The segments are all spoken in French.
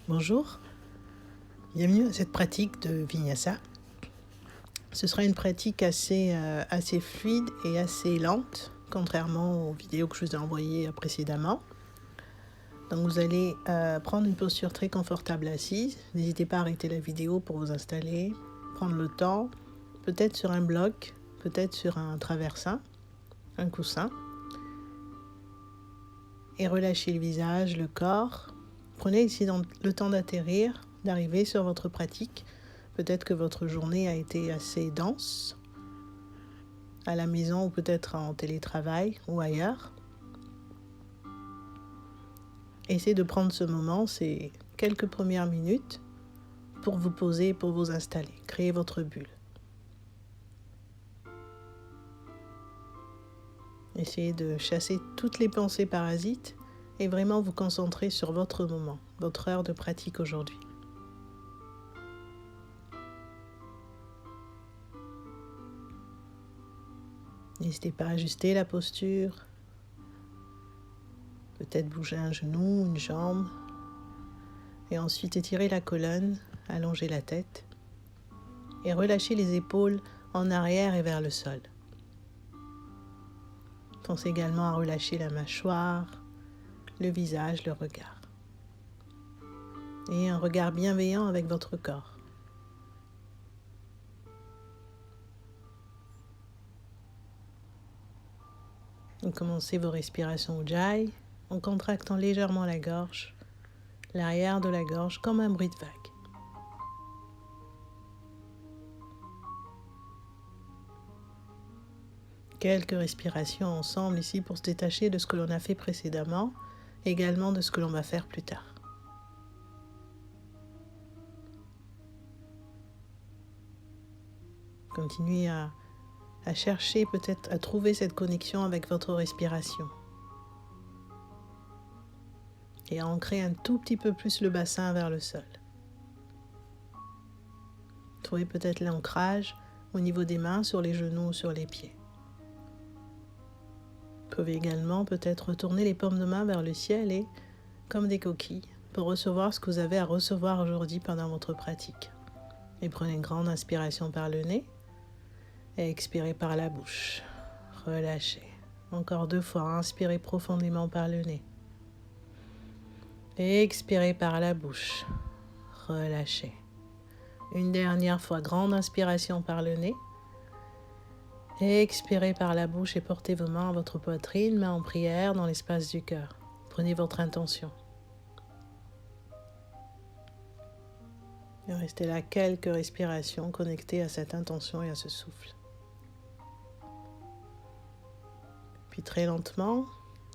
Bonjour, bienvenue à cette pratique de Vinyasa. Ce sera une pratique assez fluide et assez lente, contrairement aux vidéos que je vous ai envoyées précédemment. Donc vous allez prendre une posture très confortable assise. N'hésitez pas à arrêter la vidéo pour vous installer, prendre le temps, peut-être sur un bloc, peut-être sur un traversin, un coussin. Et relâchez le visage, le corps. Prenez ici le temps d'atterrir, d'arriver sur votre pratique. Peut-être que votre journée a été assez dense, à la maison ou peut-être en télétravail ou ailleurs. Essayez de prendre ce moment, ces quelques premières minutes, pour vous poser, pour vous installer. Créez votre bulle. Essayez de chasser toutes les pensées parasites et vraiment vous concentrer sur votre moment, votre heure de pratique aujourd'hui. N'hésitez pas à ajuster la posture, peut-être bouger un genou, une jambe, et ensuite étirer la colonne, allonger la tête, et relâcher les épaules en arrière et vers le sol. Pensez également à relâcher la mâchoire, le visage, le regard. Et un regard bienveillant avec votre corps. Vous commencez vos respirations Ujjayi en contractant légèrement la gorge, l'arrière de la gorge comme un bruit de vague. Quelques respirations ensemble ici pour se détacher de ce que l'on a fait précédemment, également de ce que l'on va faire plus tard. Continuez à chercher peut-être à trouver cette connexion avec votre respiration et à ancrer un tout petit peu plus le bassin vers le sol. Trouvez peut-être l'ancrage au niveau des mains, sur les genoux ou sur les pieds. Vous pouvez également peut-être retourner les paumes de main vers le ciel et comme des coquilles pour recevoir ce que vous avez à recevoir aujourd'hui pendant votre pratique. Et prenez une grande inspiration par le nez et expirez par la bouche. Relâchez. Encore 2 fois, inspirez profondément par le nez. Et expirez par la bouche. Relâchez. Une dernière fois, grande inspiration par le nez. Et expirez par la bouche et portez vos mains à votre poitrine, mains en prière dans l'espace du cœur. Prenez votre intention. Et restez là quelques respirations connectées à cette intention et à ce souffle. Puis très lentement,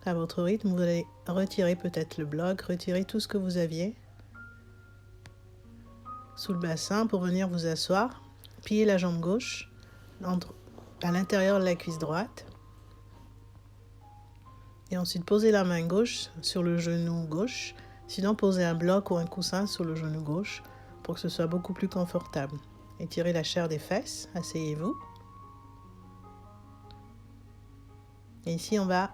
à votre rythme, vous allez retirer peut-être le bloc, retirer tout ce que vous aviez sous le bassin pour venir vous asseoir. Pliez la jambe gauche à l'intérieur de la cuisse droite. Et ensuite, posez la main gauche sur le genou gauche. Sinon, posez un bloc ou un coussin sur le genou gauche pour que ce soit beaucoup plus confortable. Étirez la chair des fesses, asseyez-vous. Et ici, on va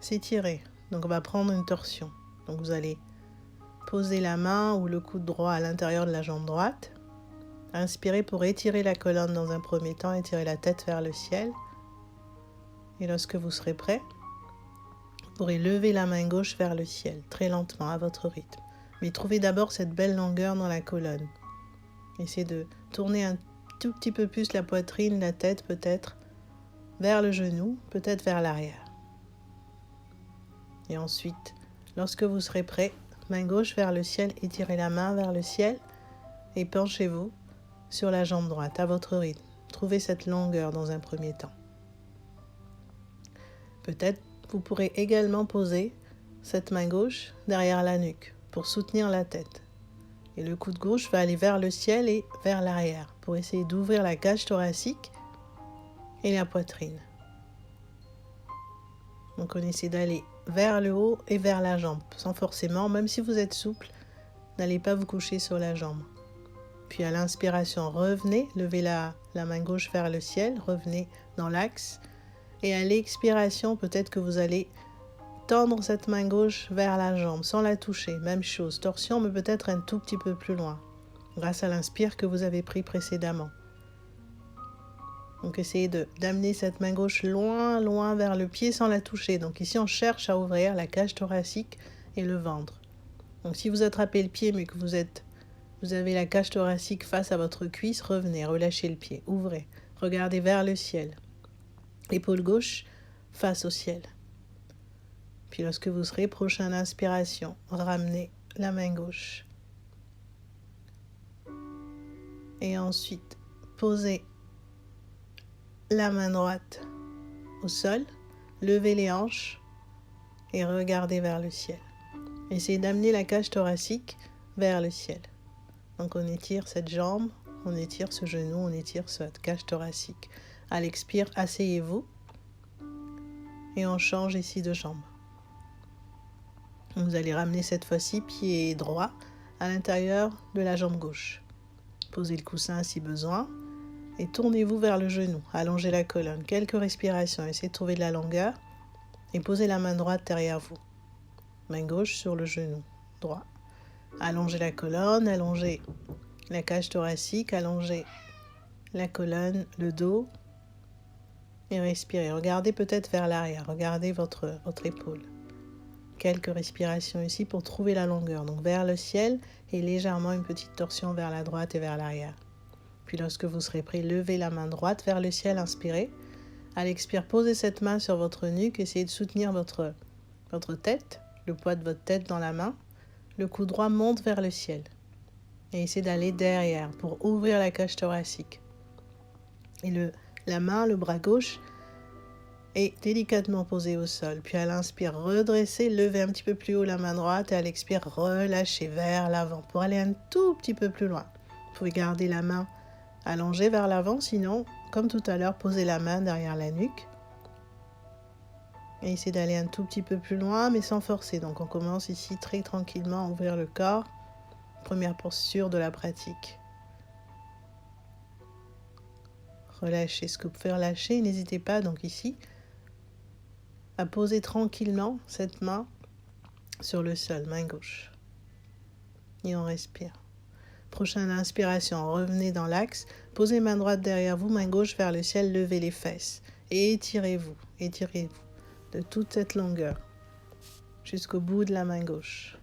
s'étirer. Donc, on va prendre une torsion. Donc, vous allez poser la main ou le coude droit à l'intérieur de la jambe droite. Inspirez pour étirer la colonne dans un premier temps, étirez la tête vers le ciel. Et lorsque vous serez prêt, vous pourrez lever la main gauche vers le ciel, très lentement, à votre rythme. Mais trouvez d'abord cette belle longueur dans la colonne. Essayez de tourner un tout petit peu plus la poitrine, la tête peut-être, vers le genou, peut-être vers l'arrière. Et ensuite, lorsque vous serez prêt, main gauche vers le ciel, étirez la main vers le ciel et penchez-vous sur la jambe droite, à votre rythme. Trouvez cette longueur dans un premier temps. Peut-être vous pourrez également poser cette main gauche derrière la nuque pour soutenir la tête. Et le coude gauche va aller vers le ciel et vers l'arrière pour essayer d'ouvrir la cage thoracique et la poitrine. Donc on essaie d'aller vers le haut et vers la jambe, sans forcément, même si vous êtes souple, n'allez pas vous coucher sur la jambe. Puis à l'inspiration, revenez, levez la main gauche vers le ciel, revenez dans l'axe. Et à l'expiration, peut-être que vous allez tendre cette main gauche vers la jambe sans la toucher. Même chose, torsion mais peut-être un tout petit peu plus loin grâce à l'inspire que vous avez pris précédemment. Donc essayez d'amener cette main gauche loin, loin vers le pied sans la toucher. Donc ici on cherche à ouvrir la cage thoracique et le ventre. Donc si vous attrapez le pied mais que vous avez la cage thoracique face à votre cuisse, revenez, relâchez le pied, ouvrez, regardez vers le ciel. Épaule gauche face au ciel. Puis lorsque vous serez, prochaine inspiration, ramenez la main gauche. Et ensuite, posez la main droite au sol, levez les hanches et regardez vers le ciel. Essayez d'amener la cage thoracique vers le ciel. Donc on étire cette jambe, on étire ce genou, on étire cette cage thoracique. À l'expire, asseyez-vous et on change ici de jambe. Vous allez ramener cette fois-ci pied droit à l'intérieur de la jambe gauche. Posez le coussin si besoin et tournez-vous vers le genou. Allongez la colonne. Quelques respirations. Essayez de trouver de la longueur et posez la main droite derrière vous. Main gauche sur le genou droit. Allongez la colonne, allongez la cage thoracique, allongez la colonne, le dos et respirez. Regardez peut-être vers l'arrière. Regardez votre épaule. Quelques respirations ici pour trouver la longueur. Donc vers le ciel et légèrement une petite torsion vers la droite et vers l'arrière. Puis lorsque vous serez prêt, levez la main droite vers le ciel, inspirez. À l'expire, posez cette main sur votre nuque. Essayez de soutenir votre tête, le poids de votre tête dans la main. Le cou droit monte vers le ciel. Et essayez d'aller derrière pour ouvrir la cage thoracique. Et la main, le bras gauche, est délicatement posé au sol. Puis à l'inspire, redressez, levez un petit peu plus haut la main droite et à l'expire, relâchez vers l'avant pour aller un tout petit peu plus loin. Vous pouvez garder la main allongée vers l'avant, sinon, comme tout à l'heure, posez la main derrière la nuque. Et essayez d'aller un tout petit peu plus loin, mais sans forcer. Donc on commence ici très tranquillement à ouvrir le corps. Première posture de la pratique. Relâchez ce que vous pouvez relâcher. N'hésitez pas, donc ici, à poser tranquillement cette main sur le sol, main gauche. Et on respire. Prochaine inspiration, revenez dans l'axe. Posez main droite derrière vous, main gauche vers le ciel, levez les fesses. Et étirez-vous de toute cette longueur jusqu'au bout de la main gauche.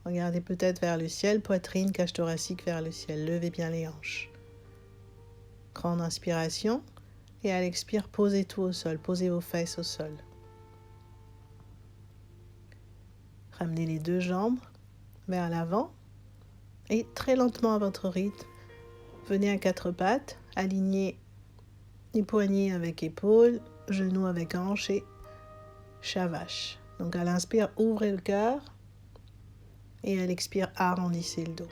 Regardez peut-être vers le ciel, poitrine, cage thoracique vers le ciel. Levez bien les hanches. Grande inspiration. Et à l'expire, posez tout au sol. Posez vos fesses au sol. Ramenez les deux jambes vers l'avant et très lentement à votre rythme, venez à quatre pattes, alignez les poignets avec épaules, genoux avec hanches et chat vache. Donc à l'inspire, ouvrez le cœur et à l'expire, arrondissez le dos,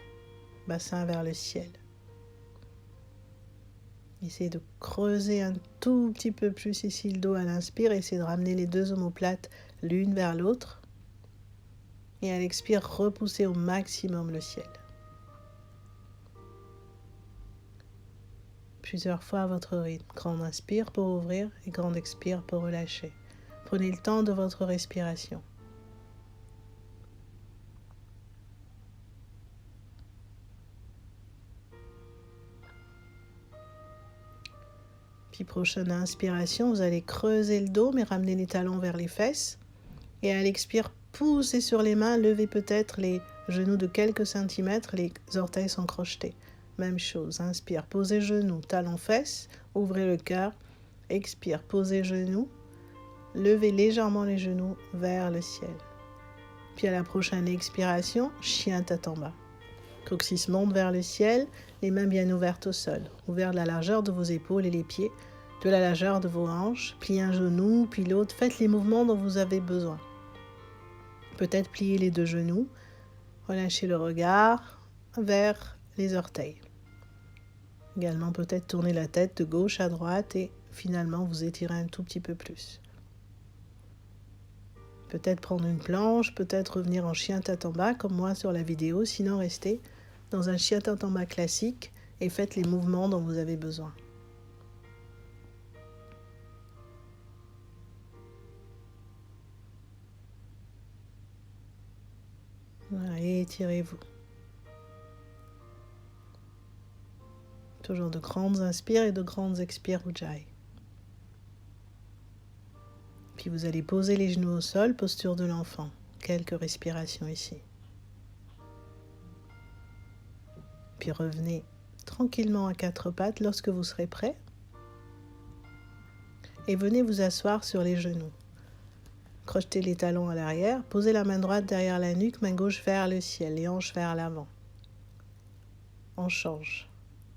bassin vers le ciel. Essayez de creuser un tout petit peu plus ici le dos à l'inspire, essayez de ramener les deux omoplates l'une vers l'autre. Et à l'expire, repoussez au maximum le ciel. Plusieurs fois à votre rythme. Grande inspire pour ouvrir et grande expire pour relâcher. Prenez le temps de votre respiration. Puis prochaine inspiration, vous allez creuser le dos mais ramener les talons vers les fesses. Et à l'expire, poussez sur les mains, levez peut-être les genoux de quelques centimètres, les orteils sont crochetés. Même chose, inspire, posez genoux, talons fesses, ouvrez le cœur, expire, posez genoux, levez légèrement les genoux vers le ciel. Puis à la prochaine expiration, chien tête en bas. Coccyx monte vers le ciel, les mains bien ouvertes au sol, ouvert de la largeur de vos épaules et les pieds, de la largeur de vos hanches, pliez un genou, puis l'autre, faites les mouvements dont vous avez besoin. Peut-être plier les deux genoux, relâchez le regard vers les orteils. Également peut-être tourner la tête de gauche à droite et finalement vous étirez un tout petit peu plus. Peut-être prendre une planche, peut-être revenir en chien tête en bas comme moi sur la vidéo, sinon restez dans un chien tête en bas classique et faites les mouvements dont vous avez besoin. Voilà, et étirez-vous. Toujours de grandes inspires et de grandes expires Ujjayi. Puis vous allez poser les genoux au sol, posture de l'enfant. Quelques respirations ici. Puis revenez tranquillement à quatre pattes lorsque vous serez prêt. Et venez vous asseoir sur les genoux. Crochetez les talons à l'arrière, posez la main droite derrière la nuque, main gauche vers le ciel, les hanches vers l'avant. On change.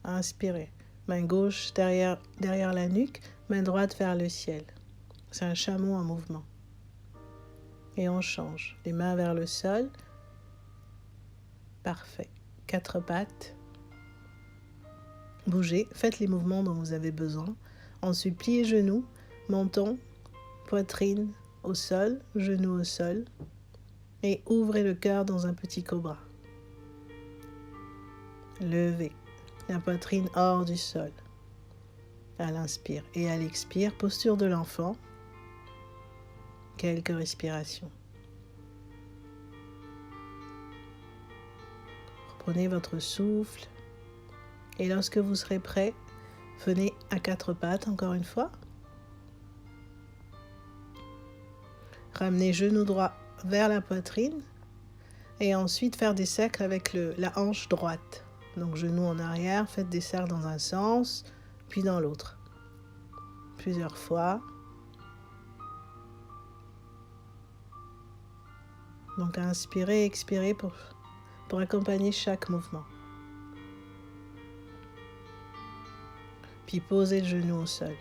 Inspirez. Main gauche derrière la nuque, main droite vers le ciel. C'est un chameau en mouvement. Et on change. Les mains vers le sol. Parfait. Quatre pattes. Bougez. Faites les mouvements dont vous avez besoin. Ensuite, pliez genoux, menton, poitrine au sol, genoux au sol. Et ouvrez le cœur dans un petit cobra. Levez la poitrine hors du sol. À l'inspire et à l'expire, posture de l'enfant. Quelques respirations. Reprenez votre souffle. Et lorsque vous serez prêt, venez à quatre pattes encore une fois. Ramenez genou droit vers la poitrine. Et ensuite faire des cercles avec la hanche droite. Donc genou en arrière, faites des cercles dans un sens, puis dans l'autre. Plusieurs fois. Donc inspirez et expirez pour accompagner chaque mouvement. Puis posez le genou au sol.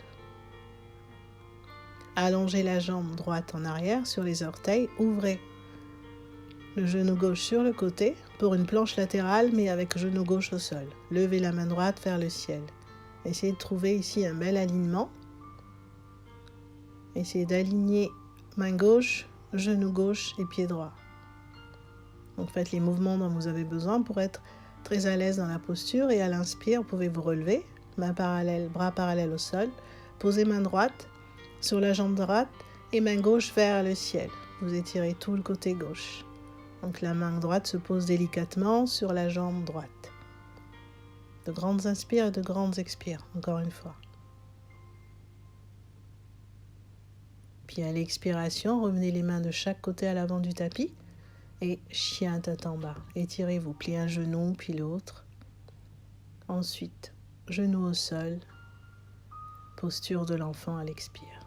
Allongez la jambe droite en arrière sur les orteils, ouvrez le genou gauche sur le côté pour une planche latérale mais avec genou gauche au sol. Levez la main droite vers le ciel. Essayez de trouver ici un bel alignement. Essayez d'aligner main gauche, genou gauche et pied droit. Donc faites les mouvements dont vous avez besoin pour être très à l'aise dans la posture et à l'inspire, vous pouvez vous relever, main parallèle, bras parallèles au sol. Posez main droite sur la jambe droite et main gauche vers le ciel. Vous étirez tout le côté gauche. Donc la main droite se pose délicatement sur la jambe droite. De grandes inspires et de grandes expires, encore une fois. Puis à l'expiration, revenez les mains de chaque côté à l'avant du tapis et chien tête en bas. Étirez-vous, pliez un genou puis l'autre. Ensuite, genou au sol, posture de l'enfant à l'expire.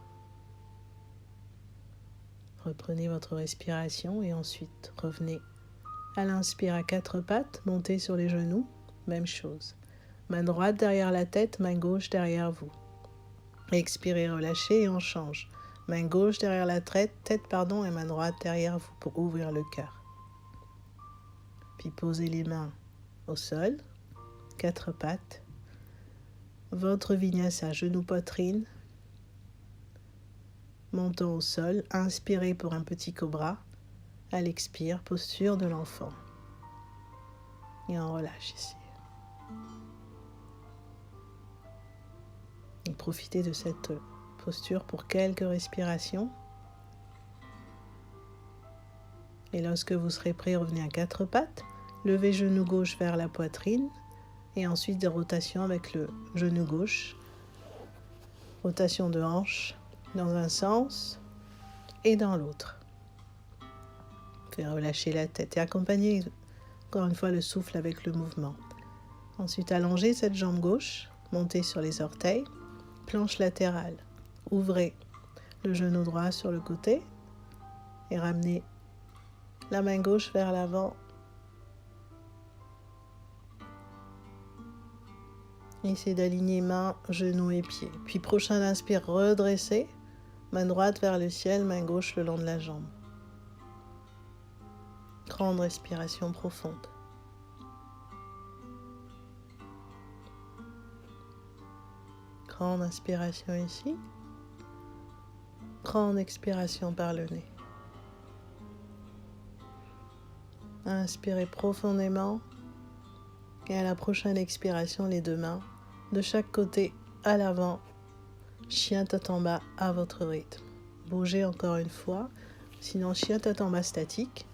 Reprenez votre respiration et ensuite revenez à l'inspire à quatre pattes, montez sur les genoux, même chose. Main droite derrière la tête, main gauche derrière vous. Expirez, relâchez et on change. Main gauche derrière la tête et main droite derrière vous pour ouvrir le cœur. Puis posez les mains au sol, quatre pattes. Votre vinyasa, genou poitrine. Menton au sol, inspirez pour un petit cobra. À l'expire, posture de l'enfant. Et on relâche ici. Et profitez de cette posture pour quelques respirations. Et lorsque vous serez prêt, revenez à quatre pattes. Levez genou gauche vers la poitrine. Et ensuite des rotations avec le genou gauche. Rotation de hanche dans un sens et dans l'autre. Faites relâcher la tête et accompagnez encore une fois le souffle avec le mouvement. Ensuite, allongez cette jambe gauche, montez sur les orteils, planche latérale. Ouvrez le genou droit sur le côté et ramenez la main gauche vers l'avant. Essayez d'aligner mains, genoux et pieds. Puis prochain inspire, redressez. Main droite vers le ciel, main gauche le long de la jambe. Grande respiration profonde. Grande inspiration ici. Grande expiration par le nez. Inspirez profondément. Et à la prochaine expiration, les deux mains de chaque côté à l'avant. Chien tête en bas à votre rythme. Bougez encore une fois. Sinon, chien tête en bas statique.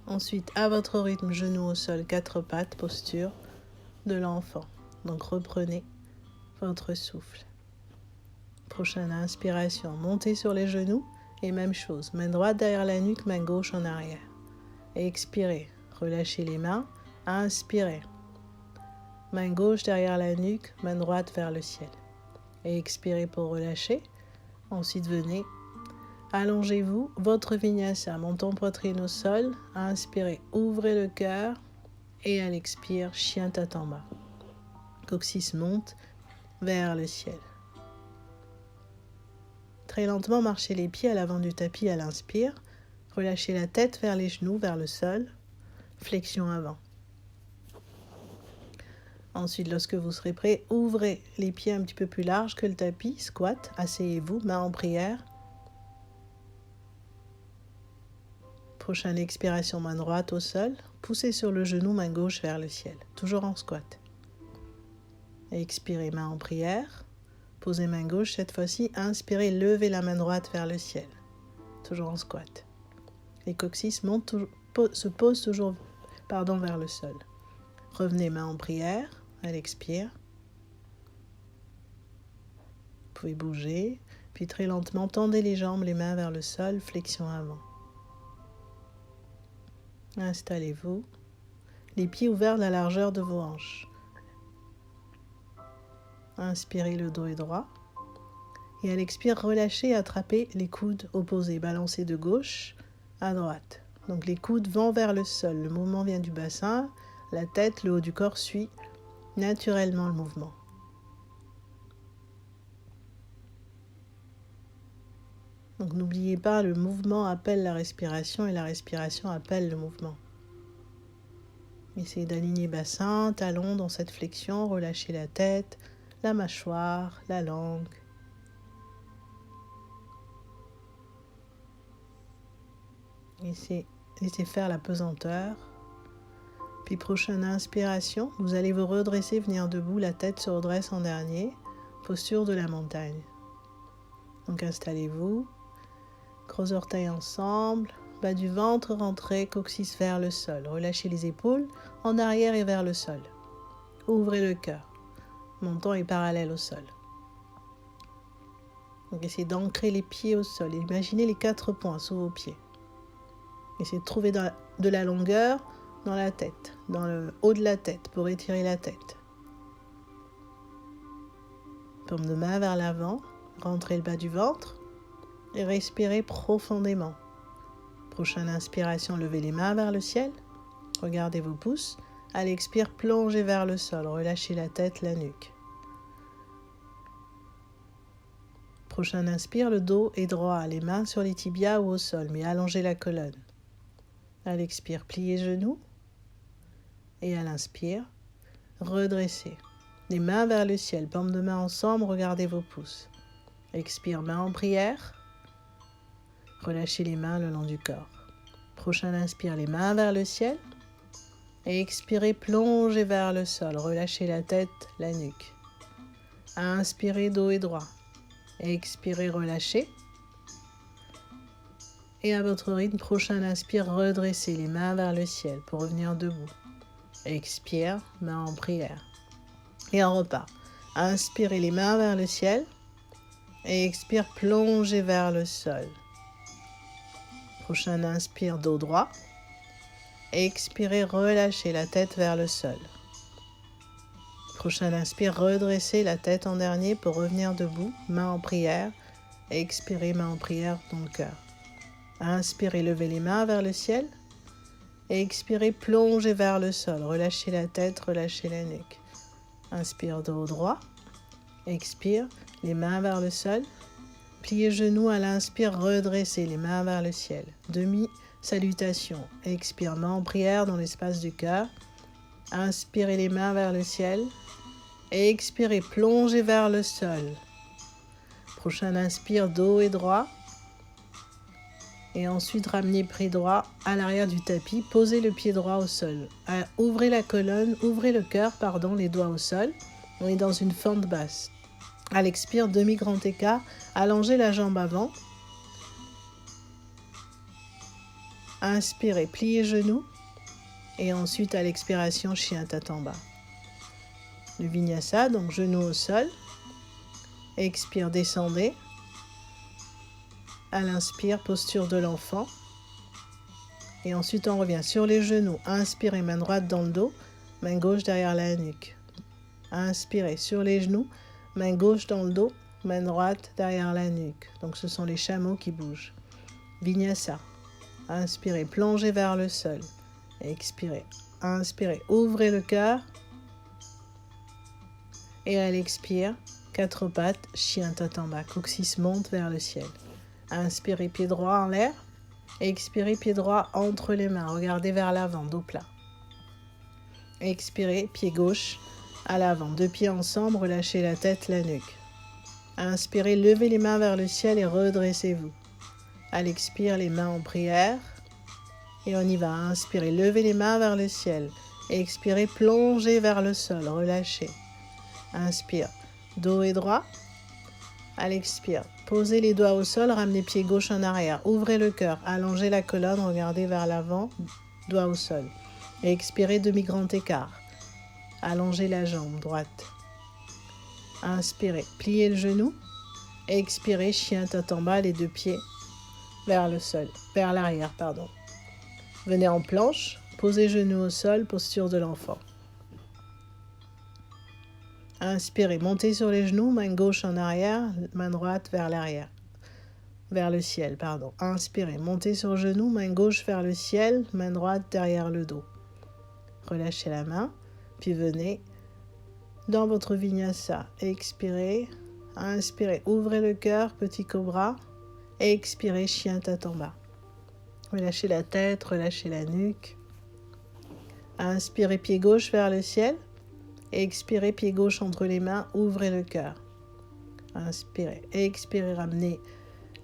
Ensuite, à votre rythme, genoux au sol, 4 pattes, posture de l'enfant. Donc reprenez votre souffle. Prochaine inspiration, montez sur les genoux et même chose, main droite derrière la nuque, main gauche en arrière. Et expirez, relâchez les mains, inspirez. Main gauche derrière la nuque, main droite vers le ciel. Et expirez pour relâcher. Ensuite, venez, allongez-vous, votre vinyasa, menton poitrine au sol, inspirez, ouvrez le cœur et à l'expire, chien tête en bas. Coccyx monte vers le ciel. Très lentement, marchez les pieds à l'avant du tapis à l'inspire. Relâchez la tête vers les genoux, vers le sol. Flexion avant. Ensuite, lorsque vous serez prêt, ouvrez les pieds un petit peu plus larges que le tapis. Squat, asseyez-vous, main en prière. Prochaine expiration, main droite au sol. Poussez sur le genou, main gauche vers le ciel. Toujours en squat. Expirez, main en prière. Posez main gauche, cette fois-ci, inspirez, levez la main droite vers le ciel. Toujours en squat. Les coccyx se posent toujours vers le sol. Revenez main en prière, à l'expire. Vous pouvez bouger, puis très lentement, tendez les jambes, les mains vers le sol, flexion avant. Installez-vous, les pieds ouverts à la largeur de vos hanches. Inspirez, le dos est droit. Et à l'expire, relâchez et attrapez les coudes opposés. Balancez de gauche à droite. Donc les coudes vont vers le sol. Le mouvement vient du bassin. La tête, le haut du corps suit naturellement le mouvement. Donc n'oubliez pas, le mouvement appelle la respiration et la respiration appelle le mouvement. Essayez d'aligner bassin, talon dans cette flexion. Relâchez la tête, la mâchoire, la langue. Laissez faire la pesanteur. Puis prochaine inspiration, vous allez vous redresser, venir debout, la tête se redresse en dernier. Posture de la montagne. Donc installez-vous. Gros orteils ensemble. Bas du ventre, rentrez, coccyx vers le sol. Relâchez les épaules en arrière et vers le sol. Ouvrez le cœur. Menton est parallèle au sol. Donc essayez d'ancrer les pieds au sol. Imaginez les 4 points sous vos pieds. Essayez de trouver de la longueur dans la tête, dans le haut de la tête, pour étirer la tête. Paume de main vers l'avant, rentrez le bas du ventre et respirez profondément. Prochaine inspiration, levez les mains vers le ciel, regardez vos pouces. À l'expire, plongez vers le sol, relâchez la tête, la nuque. Prochaine inspire, le dos est droit, les mains sur les tibias ou au sol, mais allongez la colonne. À l'expire, pliez genoux. Et à l'inspire, redressez. Les mains vers le ciel, paume de main ensemble, regardez vos pouces. Expire, main en prière. Relâchez les mains le long du corps. Prochaine inspire, les mains vers le ciel. Et expirez, plongez vers le sol. Relâchez la tête, la nuque. Inspirez, dos est droit. Expirez, relâchez. Et à votre rythme, prochain inspire, redressez les mains vers le ciel pour revenir debout. Expire, main en prière. Et on repart. Inspirez les mains vers le ciel. Et expire, plongez vers le sol. Prochain inspire, dos droit. Expirez, relâchez la tête vers le sol. Prochain inspire, redressez la tête en dernier pour revenir debout, main en prière. Expirez, main en prière dans le cœur. Inspirez, levez les mains vers le ciel. Expirez, plongez vers le sol. Relâchez la tête, relâchez la nuque. Inspire, dos droit. Expire, les mains vers le sol. Pliez genoux à l'inspire, redressez les mains vers le ciel. Demi-salutation. Expire, main en prière dans l'espace du cœur. Inspirez les mains vers le ciel. Expirez, plongez vers le sol. Prochain inspire, dos est droit. Et ensuite, ramenez pied droit à l'arrière du tapis. Posez le pied droit au sol. Ouvrez la colonne, ouvrez le cœur, les doigts au sol. On est dans une fente basse. À l'expire, demi-grand écart. Allongez la jambe avant. Inspirez, pliez genoux. Et ensuite, à l'expiration, chien tête en bas. Le vinyasa, donc genoux au sol. Expire, descendez. À l'inspire, posture de l'enfant. Et ensuite, on revient sur les genoux. Inspirez, main droite dans le dos, main gauche derrière la nuque. Inspirez sur les genoux, main gauche dans le dos, main droite derrière la nuque. Donc, ce sont les chameaux qui bougent. Vinyasa. Inspirez, plongez vers le sol. Expirez. Inspirez, ouvrez le cœur. Et à l'expire, quatre pattes, chien tête en bas. Coccyx monte vers le ciel. Inspirez, pied droit en l'air. Expirez, pied droit entre les mains. Regardez vers l'avant, dos plat. Expirez, pied gauche à l'avant. Deux pieds ensemble, relâchez la tête, la nuque. Inspirez, levez les mains vers le ciel et redressez-vous. À l'expire, les mains en prière. Et on y va. Inspirez, levez les mains vers le ciel. Expirez, plongez vers le sol, relâchez. Inspire, dos est droit. À l'expire, posez les doigts au sol, ramenez pied gauche en arrière. Ouvrez le cœur, allongez la colonne, regardez vers l'avant, doigt au sol. Et expirez, demi-grand écart. Allongez la jambe droite. Inspirez, pliez le genou. Expirez, chien tête en bas, les deux pieds vers le sol, vers l'arrière, pardon. Venez en planche, posez genoux au sol, posture de l'enfant. Inspirez, montez sur les genoux, main gauche en arrière, main droite vers l'arrière. Vers le ciel, pardon. Inspirez, montez sur genoux, main gauche vers le ciel, main droite derrière le dos. Relâchez la main, puis venez dans votre vinyasa. Expirez, inspirez, ouvrez le cœur, petit cobra. Expirez, chien tête en bas. Relâchez la tête, relâchez la nuque. Inspirez, pied gauche vers le ciel. Expirez, pied gauche entre les mains, ouvrez le cœur. Inspirez, expirez, ramenez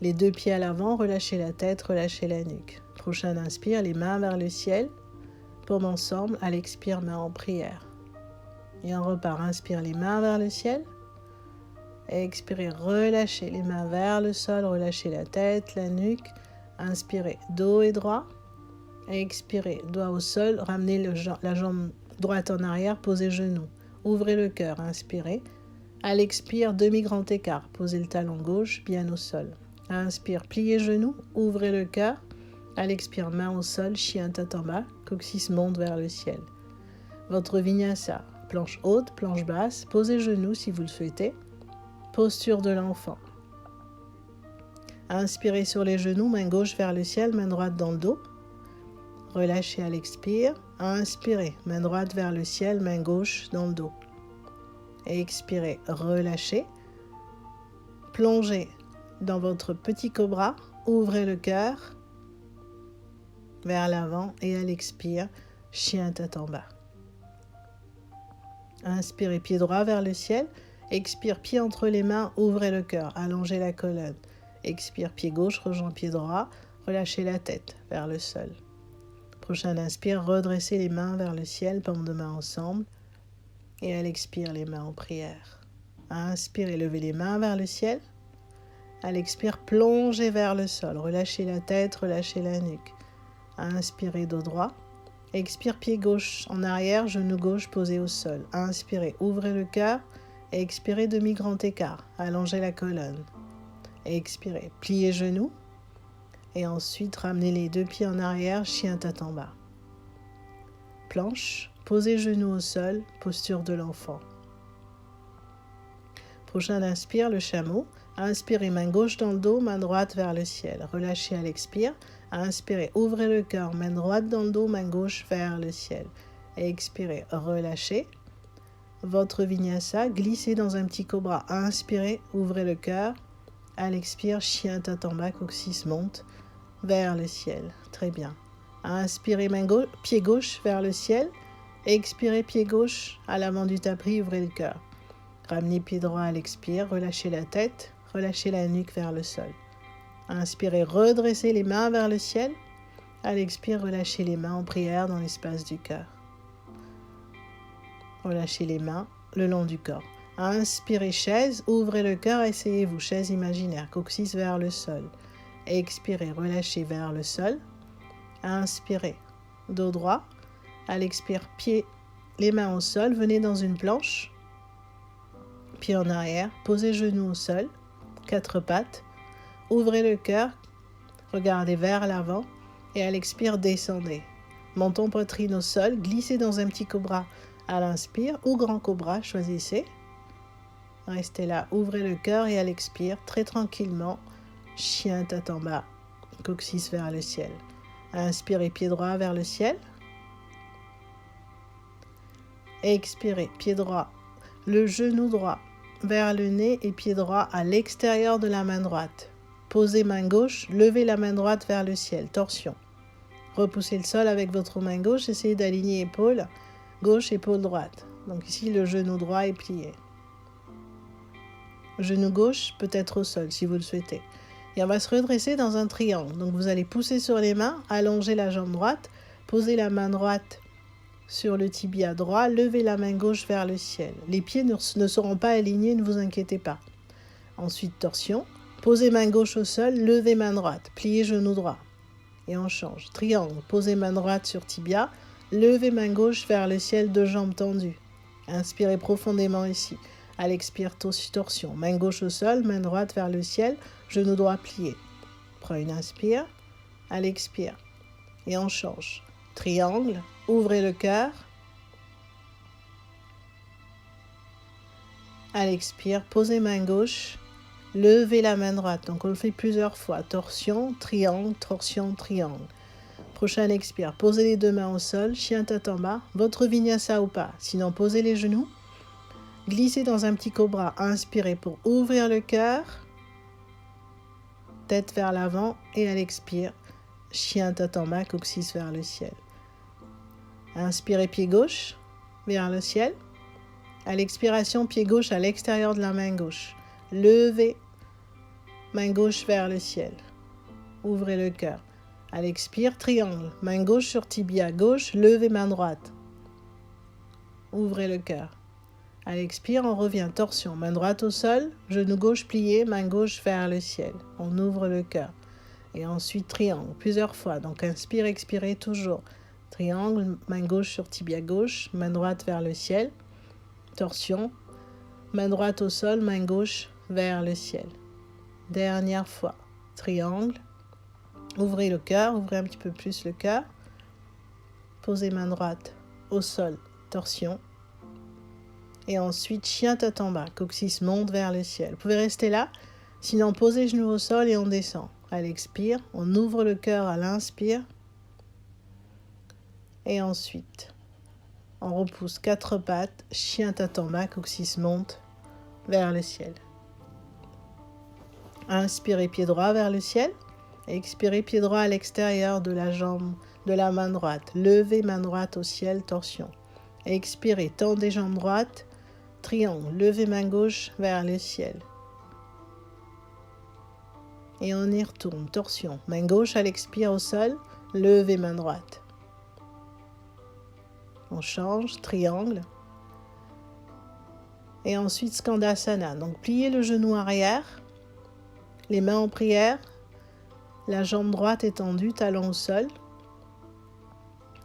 les deux pieds à l'avant, relâchez la tête, relâchez la nuque. Prochain inspire, les mains vers le ciel. Paumes ensemble, à l'expire, main en prière. Et on repart, inspire les mains vers le ciel. Expirez, relâchez les mains vers le sol, relâchez la tête, la nuque. Inspirez, dos est droit. Expirez, doigt au sol, ramenez la jambe droite en arrière, posez genoux. Ouvrez le cœur, inspirez. À l'expire, demi-grand écart. Posez le talon gauche bien au sol. Inspire, pliez genoux, ouvrez le cœur. À l'expire, main au sol, chien tête en bas. Coccyx monte vers le ciel. Votre vinyasa, planche haute, planche basse. Posez genoux si vous le souhaitez. Posture de l'enfant. Inspirez sur les genoux, main gauche vers le ciel, main droite dans le dos. Relâchez à l'expire. Inspirez, main droite vers le ciel, main gauche dans le dos. Expirez, relâchez. Plongez dans votre petit cobra. Ouvrez le cœur vers l'avant et à l'expire, chien tête en bas. Inspirez, pied droit vers le ciel. Expire, pied entre les mains, ouvrez le cœur, allongez la colonne. Expire, pied gauche, rejoint pied droit, relâchez la tête vers le sol. Prochain inspire, redressez les mains vers le ciel, paumes de main ensemble. Et à l'expire, les mains en prière. Inspirez, levez les mains vers le ciel. À l'expire, plongez vers le sol. Relâchez la tête, relâchez la nuque. Inspirez, dos droit. Expire, pied gauche en arrière, genou gauche posé au sol. Inspirez, ouvrez le cœur. Expirez, demi-grand écart. Allongez la colonne. Expirez, pliez genoux. Et ensuite, ramenez les deux pieds en arrière, chien tête en bas. Planche, posez genoux au sol, posture de l'enfant. Prochain inspire, le chameau. Inspirez, main gauche dans le dos, main droite vers le ciel. Relâchez à l'expire. Inspirez, ouvrez le cœur, main droite dans le dos, main gauche vers le ciel. Expirez, relâchez. Votre vinyasa, glissez dans un petit cobra. Inspirez, ouvrez le cœur. À l'expire, chien tête en bas, coccyx monte vers le ciel. Très bien. Inspirez, pied gauche vers le ciel. Expirez, pied gauche à l'avant du tapis, ouvrez le cœur. Ramenez pied droit à l'expire, relâchez la tête, relâchez la nuque vers le sol. Inspirez, redressez les mains vers le ciel. À l'expire, relâchez les mains en prière dans l'espace du cœur. Relâchez les mains le long du corps. Inspirez, chaise, ouvrez le cœur, essayez-vous, chaise imaginaire, coccyx vers le sol. Expirez, relâchez vers le sol. Inspirez, dos droit. À l'expire, les mains au sol, venez dans une planche. Pied en arrière, posez genoux au sol, 4 pattes. Ouvrez le cœur, regardez vers l'avant et à l'expire, descendez. Menton poitrine au sol, glissez dans un petit cobra à l'inspire ou grand cobra, choisissez. Restez là, ouvrez le cœur et à l'expire, très tranquillement, chien tête en bas, coccyx vers le ciel. Inspirez, pied droit vers le ciel. Expirez, pied droit, le genou droit vers le nez et pied droit à l'extérieur de la main droite. Posez main gauche, levez la main droite vers le ciel, torsion. Repoussez le sol avec votre main gauche, essayez d'aligner épaule gauche, épaule droite. Donc ici, le genou droit est plié. Genou gauche peut être au sol si vous le souhaitez. Et on va se redresser dans un triangle. Donc vous allez pousser sur les mains, allonger la jambe droite, poser la main droite sur le tibia droit, levez la main gauche vers le ciel. Les pieds ne seront pas alignés, ne vous inquiétez pas. Ensuite, torsion. Posez main gauche au sol, levez main droite, pliez genou droit. Et on change. Triangle. Posez main droite sur tibia, levez main gauche vers le ciel, deux jambes tendues. Inspirez profondément ici. À l'expire, torsion. Main gauche au sol, main droite vers le ciel, genou droit plié. Prenez une inspire, à l'expire. Et on change. Triangle, ouvrez le cœur. À l'expire, posez main gauche, levez la main droite. Donc on le fait plusieurs fois. Torsion, triangle, torsion, triangle. Prochain expire, posez les deux mains au sol, chien tête en bas, votre vinyasa ou pas. Sinon, posez les genoux. Glissez dans un petit cobra, inspirez pour ouvrir le cœur, tête vers l'avant et à l'expire, chien tête en bas, coccyx vers le ciel. Inspirez pied gauche vers le ciel. À l'expiration, pied gauche à l'extérieur de la main gauche. Levez, main gauche vers le ciel. Ouvrez le cœur. À l'expire, triangle, main gauche sur tibia gauche, levez main droite. Ouvrez le cœur. À l'expire, on revient, torsion, main droite au sol, genou gauche plié, main gauche vers le ciel. On ouvre le cœur. Et ensuite, triangle, plusieurs fois. Donc, inspire, expirez toujours. Triangle, main gauche sur tibia gauche, main droite vers le ciel. Torsion, main droite au sol, main gauche vers le ciel. Dernière fois. Triangle. Ouvrez le cœur, ouvrez un petit peu plus le cœur. Posez main droite au sol, torsion. Et ensuite, chien tête en bas, coccyx monte vers le ciel. Vous pouvez rester là, sinon posez genoux au sol et on descend. À l'expire, on ouvre le cœur à l'inspire. Et ensuite, on repousse 4 pattes, chien tête en bas, coccyx monte vers le ciel. Inspirez pied droit vers le ciel. Expirez pied droit à l'extérieur de la jambe, de la main droite. Levez main droite au ciel, torsion. Expirez, tendez jambe droite. Triangle, levez main gauche vers le ciel. Et on y retourne, torsion. Main gauche à l'expire au sol, levez main droite. On change, triangle. Et ensuite Skandasana. Donc pliez le genou arrière, les mains en prière, la jambe droite étendue, talon au sol.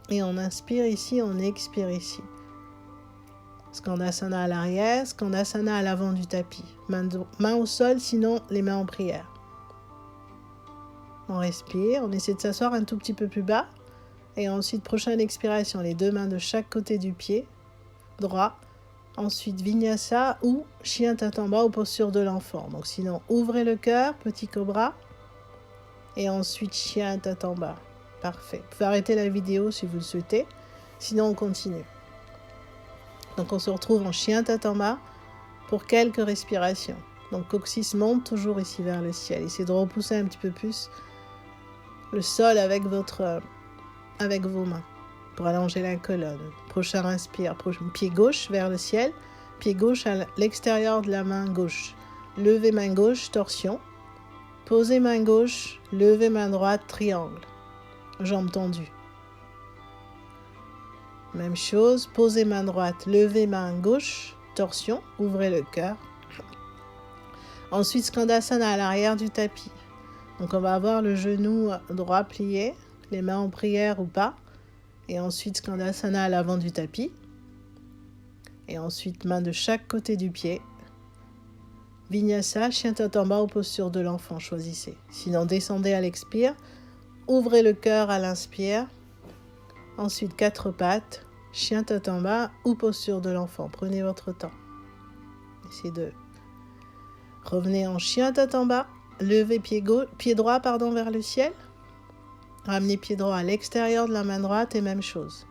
Et on inspire ici, on expire ici. Skandasana à l'arrière, Skandasana à l'avant du tapis. Main au sol, sinon les mains en prière. On respire, on essaie de s'asseoir un tout petit peu plus bas. Et ensuite, prochaine expiration, les deux mains de chaque côté du pied, droit. Ensuite, vinyasa ou chien tête en bas ou posture de l'enfant. Donc sinon, ouvrez le cœur, petit cobra. Et ensuite, chien tête en bas. Parfait. Vous pouvez arrêter la vidéo si vous le souhaitez. Sinon, on continue. Donc on se retrouve en chien tête en bas pour quelques respirations. Donc coccyx monte toujours ici vers le ciel. Essayez de repousser un petit peu plus le sol avec vos mains pour allonger la colonne. Prochain inspire, pied gauche vers le ciel, pied gauche à l'extérieur de la main gauche. Levez main gauche, torsion. Posez main gauche, levez main droite, triangle. Jambes tendues. Même chose, posez main droite, levez main gauche, torsion, ouvrez le cœur. Ensuite, Skandasana à l'arrière du tapis. Donc on va avoir le genou droit plié, les mains en prière ou pas. Et ensuite, Skandasana à l'avant du tapis. Et ensuite, main de chaque côté du pied. Vinyasa, chien tête en bas aux postures de l'enfant, choisissez. Sinon, descendez à l'expire. Ouvrez le cœur à l'inspire. Ensuite, 4 pattes, chien tête en bas ou posture de l'enfant. Prenez votre temps. Essayez de... Revenez en chien tête en bas. Levez pied droit vers le ciel. Ramenez pied droit à l'extérieur de la main droite et même chose.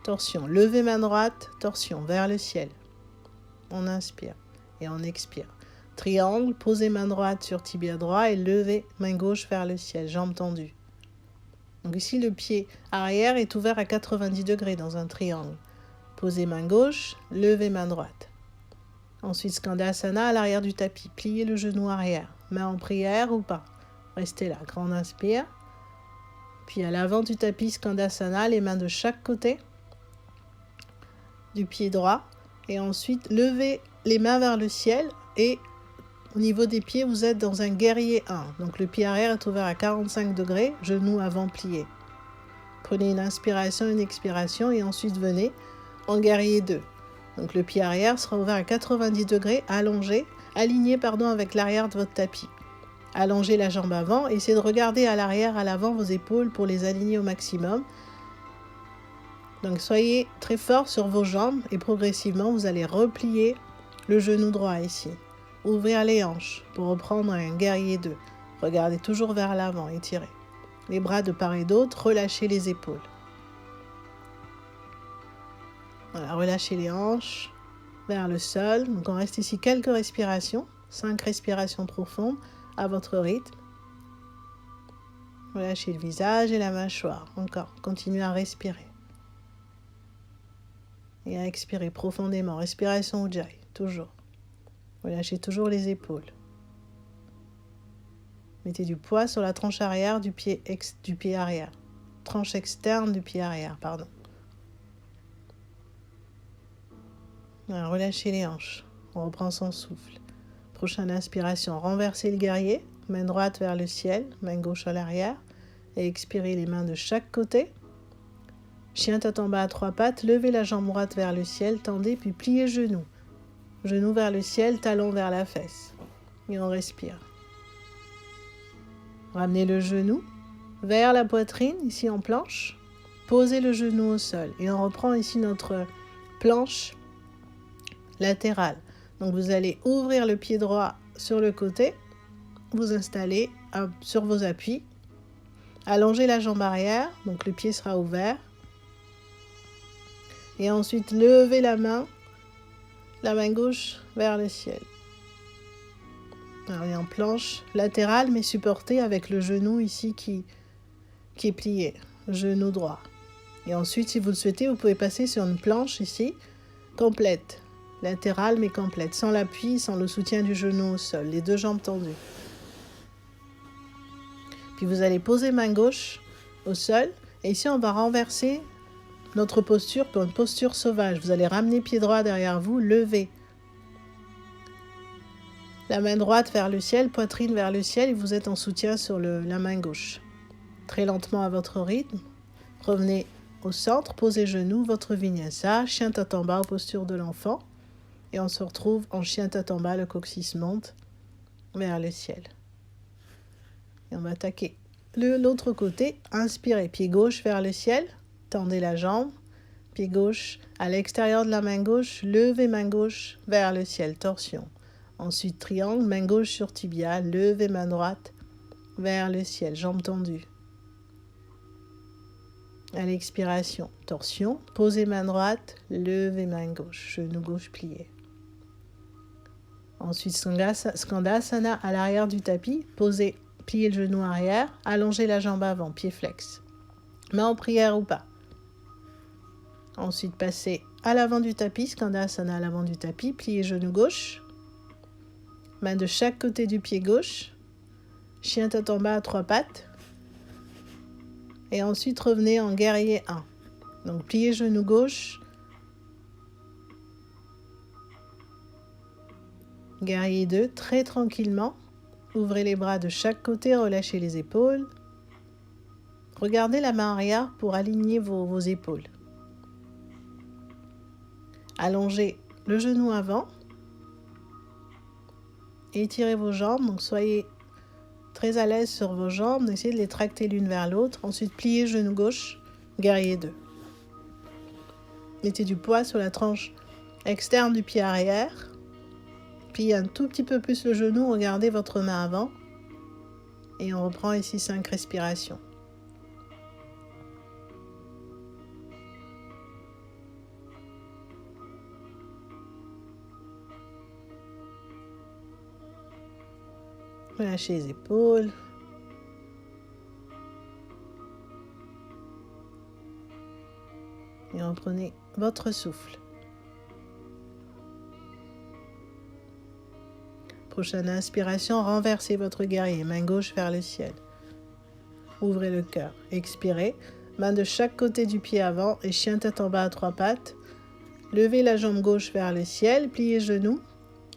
Torsion, levez main droite, torsion vers le ciel. On inspire et on expire. Triangle, posez main droite sur tibia droit et levez main gauche vers le ciel, jambes tendues. Donc ici, le pied arrière est ouvert à 90 degrés dans un triangle. Posez main gauche, levez main droite. Ensuite, Skandasana à l'arrière du tapis. Pliez le genou arrière. Main en prière ou pas. Restez là. Grand inspire. Puis à l'avant du tapis, Skandasana, les mains de chaque côté du pied droit. Et ensuite, levez les mains vers le ciel. Et au niveau des pieds, vous êtes dans un guerrier 1. Donc le pied arrière est ouvert à 45 degrés. Genou avant plié. Prenez une inspiration, une expiration. Et ensuite, venez en guerrier 2. Donc le pied arrière sera ouvert à 90 degrés, allongé, aligné avec l'arrière de votre tapis. Allongez la jambe avant, essayez de regarder à l'arrière, à l'avant vos épaules pour les aligner au maximum. Donc soyez très fort sur vos jambes et progressivement vous allez replier le genou droit ici. Ouvrir les hanches pour reprendre un guerrier 2. Regardez toujours vers l'avant, étirez. Les bras de part et d'autre, relâchez les épaules. Voilà, relâchez les hanches vers le sol. Donc on reste ici quelques respirations, 5 respirations profondes à votre rythme. Relâchez le visage et la mâchoire. Encore, continuez à respirer. Et à expirer profondément. Respiration Ujjayi, toujours. Relâchez toujours les épaules. Mettez du poids sur la tranche arrière du pied arrière. Tranche externe du pied arrière, pardon. Voilà, relâchez les hanches. On reprend son souffle. Prochaine inspiration, renversez le guerrier. Main droite vers le ciel, main gauche à l'arrière. Et expirez les mains de chaque côté. Chien tête en bas à 3 pattes. Levez la jambe droite vers le ciel. Tendez, puis pliez genou. Genou vers le ciel, talon vers la fesse. Et on respire. Ramenez le genou vers la poitrine, ici en planche. Posez le genou au sol. Et on reprend ici notre planche latérale. Donc vous allez ouvrir le pied droit sur le côté, vous installez sur vos appuis, allongez la jambe arrière, donc le pied sera ouvert, et ensuite levez la main gauche vers le ciel. Alors, on est en planche latérale mais supportée avec le genou ici qui est plié, genou droit. Et ensuite, si vous le souhaitez, vous pouvez passer sur une planche ici, complète. Latérale mais complète, sans l'appui, sans le soutien du genou au sol, les 2 jambes tendues. Puis vous allez poser main gauche au sol, et ici on va renverser notre posture pour une posture sauvage. Vous allez ramener pied droit derrière vous, lever la main droite vers le ciel, poitrine vers le ciel, et vous êtes en soutien sur la main gauche. Très lentement à votre rythme, revenez au centre, posez genoux, votre vinyasa, chien tête en bas, posture de l'enfant. Et on se retrouve en chien tête en bas, le coccyx monte vers le ciel. Et on va attaquer l'autre côté. Inspirez, pied gauche vers le ciel, tendez la jambe. Pied gauche à l'extérieur de la main gauche, levez main gauche vers le ciel, torsion. Ensuite triangle, main gauche sur tibia, levez main droite vers le ciel, jambes tendues. À l'expiration, torsion, posez main droite, levez main gauche, genou gauche plié. Ensuite, Skandasana à l'arrière du tapis. Posez, pliez le genou arrière. Allongez la jambe avant, pied flex. Main en prière ou pas. Ensuite, passez à l'avant du tapis. Skandasana à l'avant du tapis. Pliez genou gauche. Main de chaque côté du pied gauche. Chien tête en bas à 3 pattes. Et ensuite, revenez en guerrier 1. Donc, pliez genou gauche. Guerrier 2, très tranquillement. Ouvrez les bras de chaque côté, relâchez les épaules. Regardez la main arrière pour aligner vos épaules. Allongez le genou avant et étirez vos jambes. Donc soyez très à l'aise sur vos jambes. Essayez de les tracter l'une vers l'autre. Ensuite, pliez genou gauche, guerrier 2. Mettez du poids sur la tranche externe du pied arrière. Pliez un tout petit peu plus le genou. Regardez votre main avant. Et on reprend ici 5 respirations. Relâchez les épaules. Et reprenez votre souffle. Prochaine inspiration, renversez votre guerrier, main gauche vers le ciel. Ouvrez le cœur. Expirez, main de chaque côté du pied avant et chien tête en bas à 3 pattes. Levez la jambe gauche vers le ciel, pliez genoux.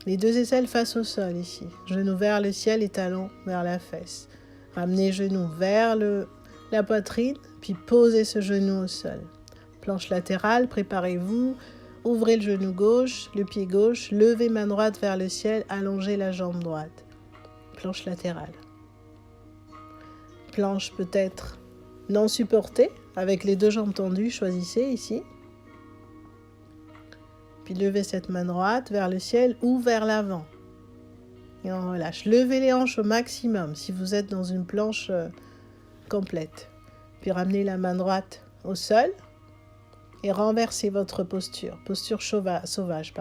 Les 2 aisselles face au sol ici. Genoux vers le ciel et talons vers la fesse. Ramenez genoux vers la poitrine, puis posez ce genou au sol. Planche latérale, préparez-vous. Ouvrez le genou gauche, le pied gauche. Levez main droite vers le ciel, allongez la jambe droite. Planche latérale. Planche peut-être non supportée, avec les 2 jambes tendues, choisissez ici. Puis levez cette main droite vers le ciel ou vers l'avant. Et on relâche. Levez les hanches au maximum si vous êtes dans une planche complète. Puis ramenez la main droite au sol et renversez votre posture. Posture sauvage.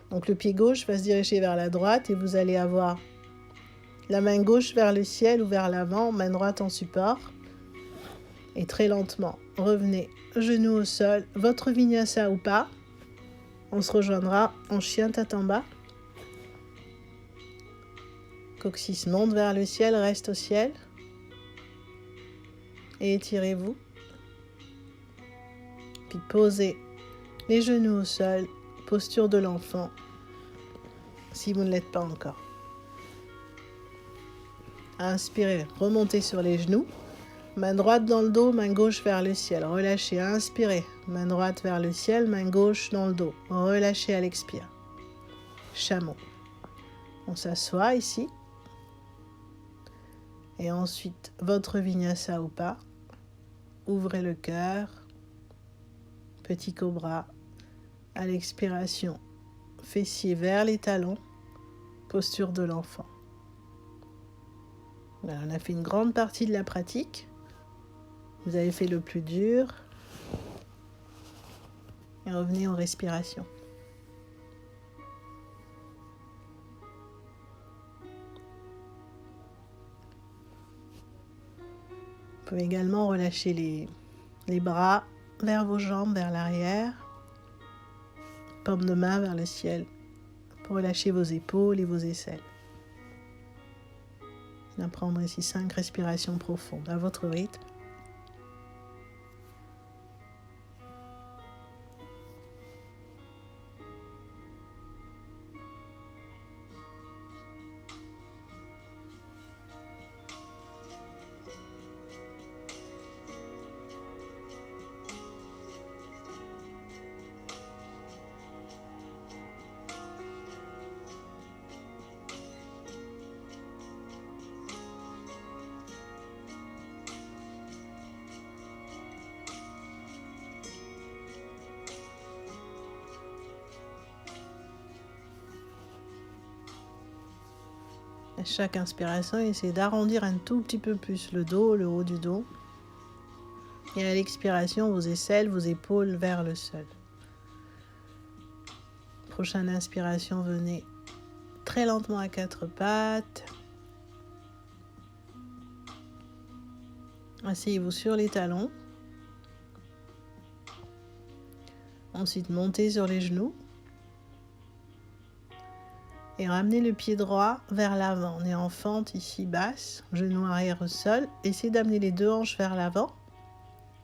Donc le pied gauche va se diriger vers la droite et vous allez avoir la main gauche vers le ciel ou vers l'avant, main droite en support. Et très lentement, revenez genou au sol, votre vinyasa ou pas. On se rejoindra en chien tête en bas. Coccyx monte vers le ciel, reste au ciel. Et étirez-vous. Puis posez les genoux au sol, posture de l'enfant, si vous ne l'êtes pas encore. Inspirez, remontez sur les genoux. Main droite dans le dos, main gauche vers le ciel. Relâchez, inspirez. Main droite vers le ciel, main gauche dans le dos. Relâchez à l'expire. Chameau. On s'assoit ici. Et ensuite, votre vinyasa ou pas. Ouvrez le cœur. Petit cobra. À l'expiration, fessiers vers les talons. Posture de l'enfant. Voilà, on a fait une grande partie de la pratique. Vous avez fait le plus dur. Et revenez en respiration. Vous pouvez également relâcher les bras vers vos jambes, vers l'arrière. Paume de main vers le ciel pour relâcher vos épaules et vos aisselles. On va prendre ici 5 respirations profondes à votre rythme. À chaque inspiration, essayez d'arrondir un tout petit peu plus le dos, le haut du dos. Et à l'expiration, vos aisselles, vos épaules vers le sol. Prochaine inspiration, venez très lentement à 4 pattes. Asseyez-vous sur les talons. Ensuite, montez sur les genoux. Et ramenez le pied droit vers l'avant. On est en fente ici, basse, genou arrière au sol. Essayez d'amener les 2 hanches vers l'avant.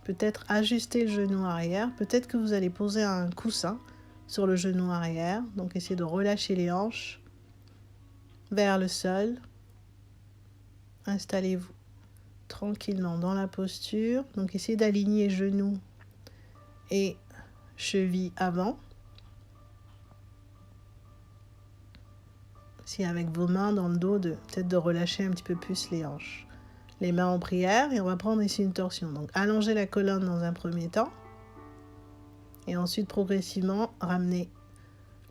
Peut-être ajuster le genou arrière. Peut-être que vous allez poser un coussin sur le genou arrière. Donc essayez de relâcher les hanches vers le sol. Installez-vous tranquillement dans la posture. Donc essayez d'aligner genoux et cheville avant. Si avec vos mains dans le dos, peut-être de relâcher un petit peu plus les hanches. Les mains en prière et on va prendre ici une torsion. Donc allongez la colonne dans un premier temps et ensuite progressivement ramenez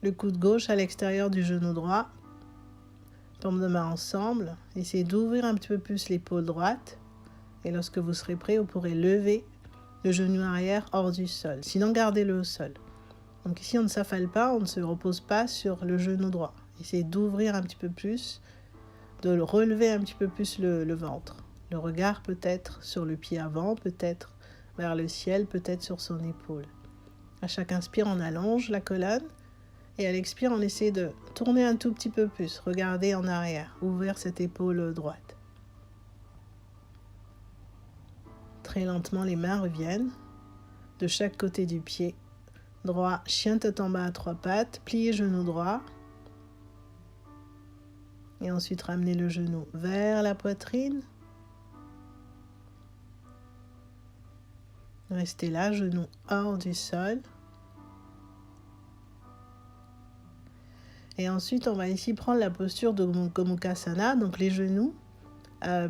le coude gauche à l'extérieur du genou droit. Paumes de main ensemble. Essayez d'ouvrir un petit peu plus l'épaule droite et lorsque vous serez prêt, vous pourrez lever le genou arrière hors du sol. Sinon, gardez-le au sol. Donc ici, on ne s'affale pas, on ne se repose pas sur le genou droit. Essayez d'ouvrir un petit peu plus, de relever un petit peu plus le ventre. Le regard peut-être sur le pied avant, peut-être vers le ciel, peut-être sur son épaule. À chaque inspire, on allonge la colonne et à l'expire, on essaie de tourner un tout petit peu plus. Regardez en arrière, ouvrir cette épaule droite. Très lentement, les mains reviennent de chaque côté du pied. Droit, chien tête en bas à 3 pattes, pliez genou droit. Et ensuite, ramenez le genou vers la poitrine. Restez là, genou hors du sol. Et ensuite, on va ici prendre la posture de Gomukhasana, donc les genoux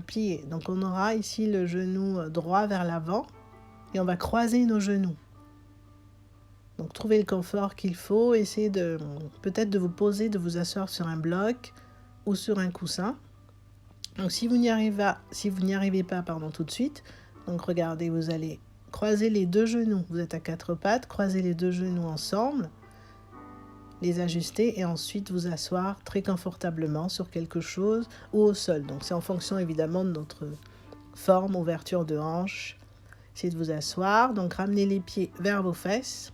pliés. Donc on aura ici le genou droit vers l'avant et on va croiser nos genoux. Donc trouvez le confort qu'il faut, essayez peut-être de vous poser, de vous asseoir sur un bloc ou sur un coussin. Donc si vous n'y arrivez pas tout de suite, donc regardez, vous allez croiser les deux genoux, vous êtes à 4 pattes, croisez les deux genoux ensemble, les ajuster et ensuite vous asseoir très confortablement sur quelque chose ou au sol. Donc c'est en fonction évidemment de notre forme, ouverture de hanche. Essayez de vous asseoir, donc ramenez les pieds vers vos fesses.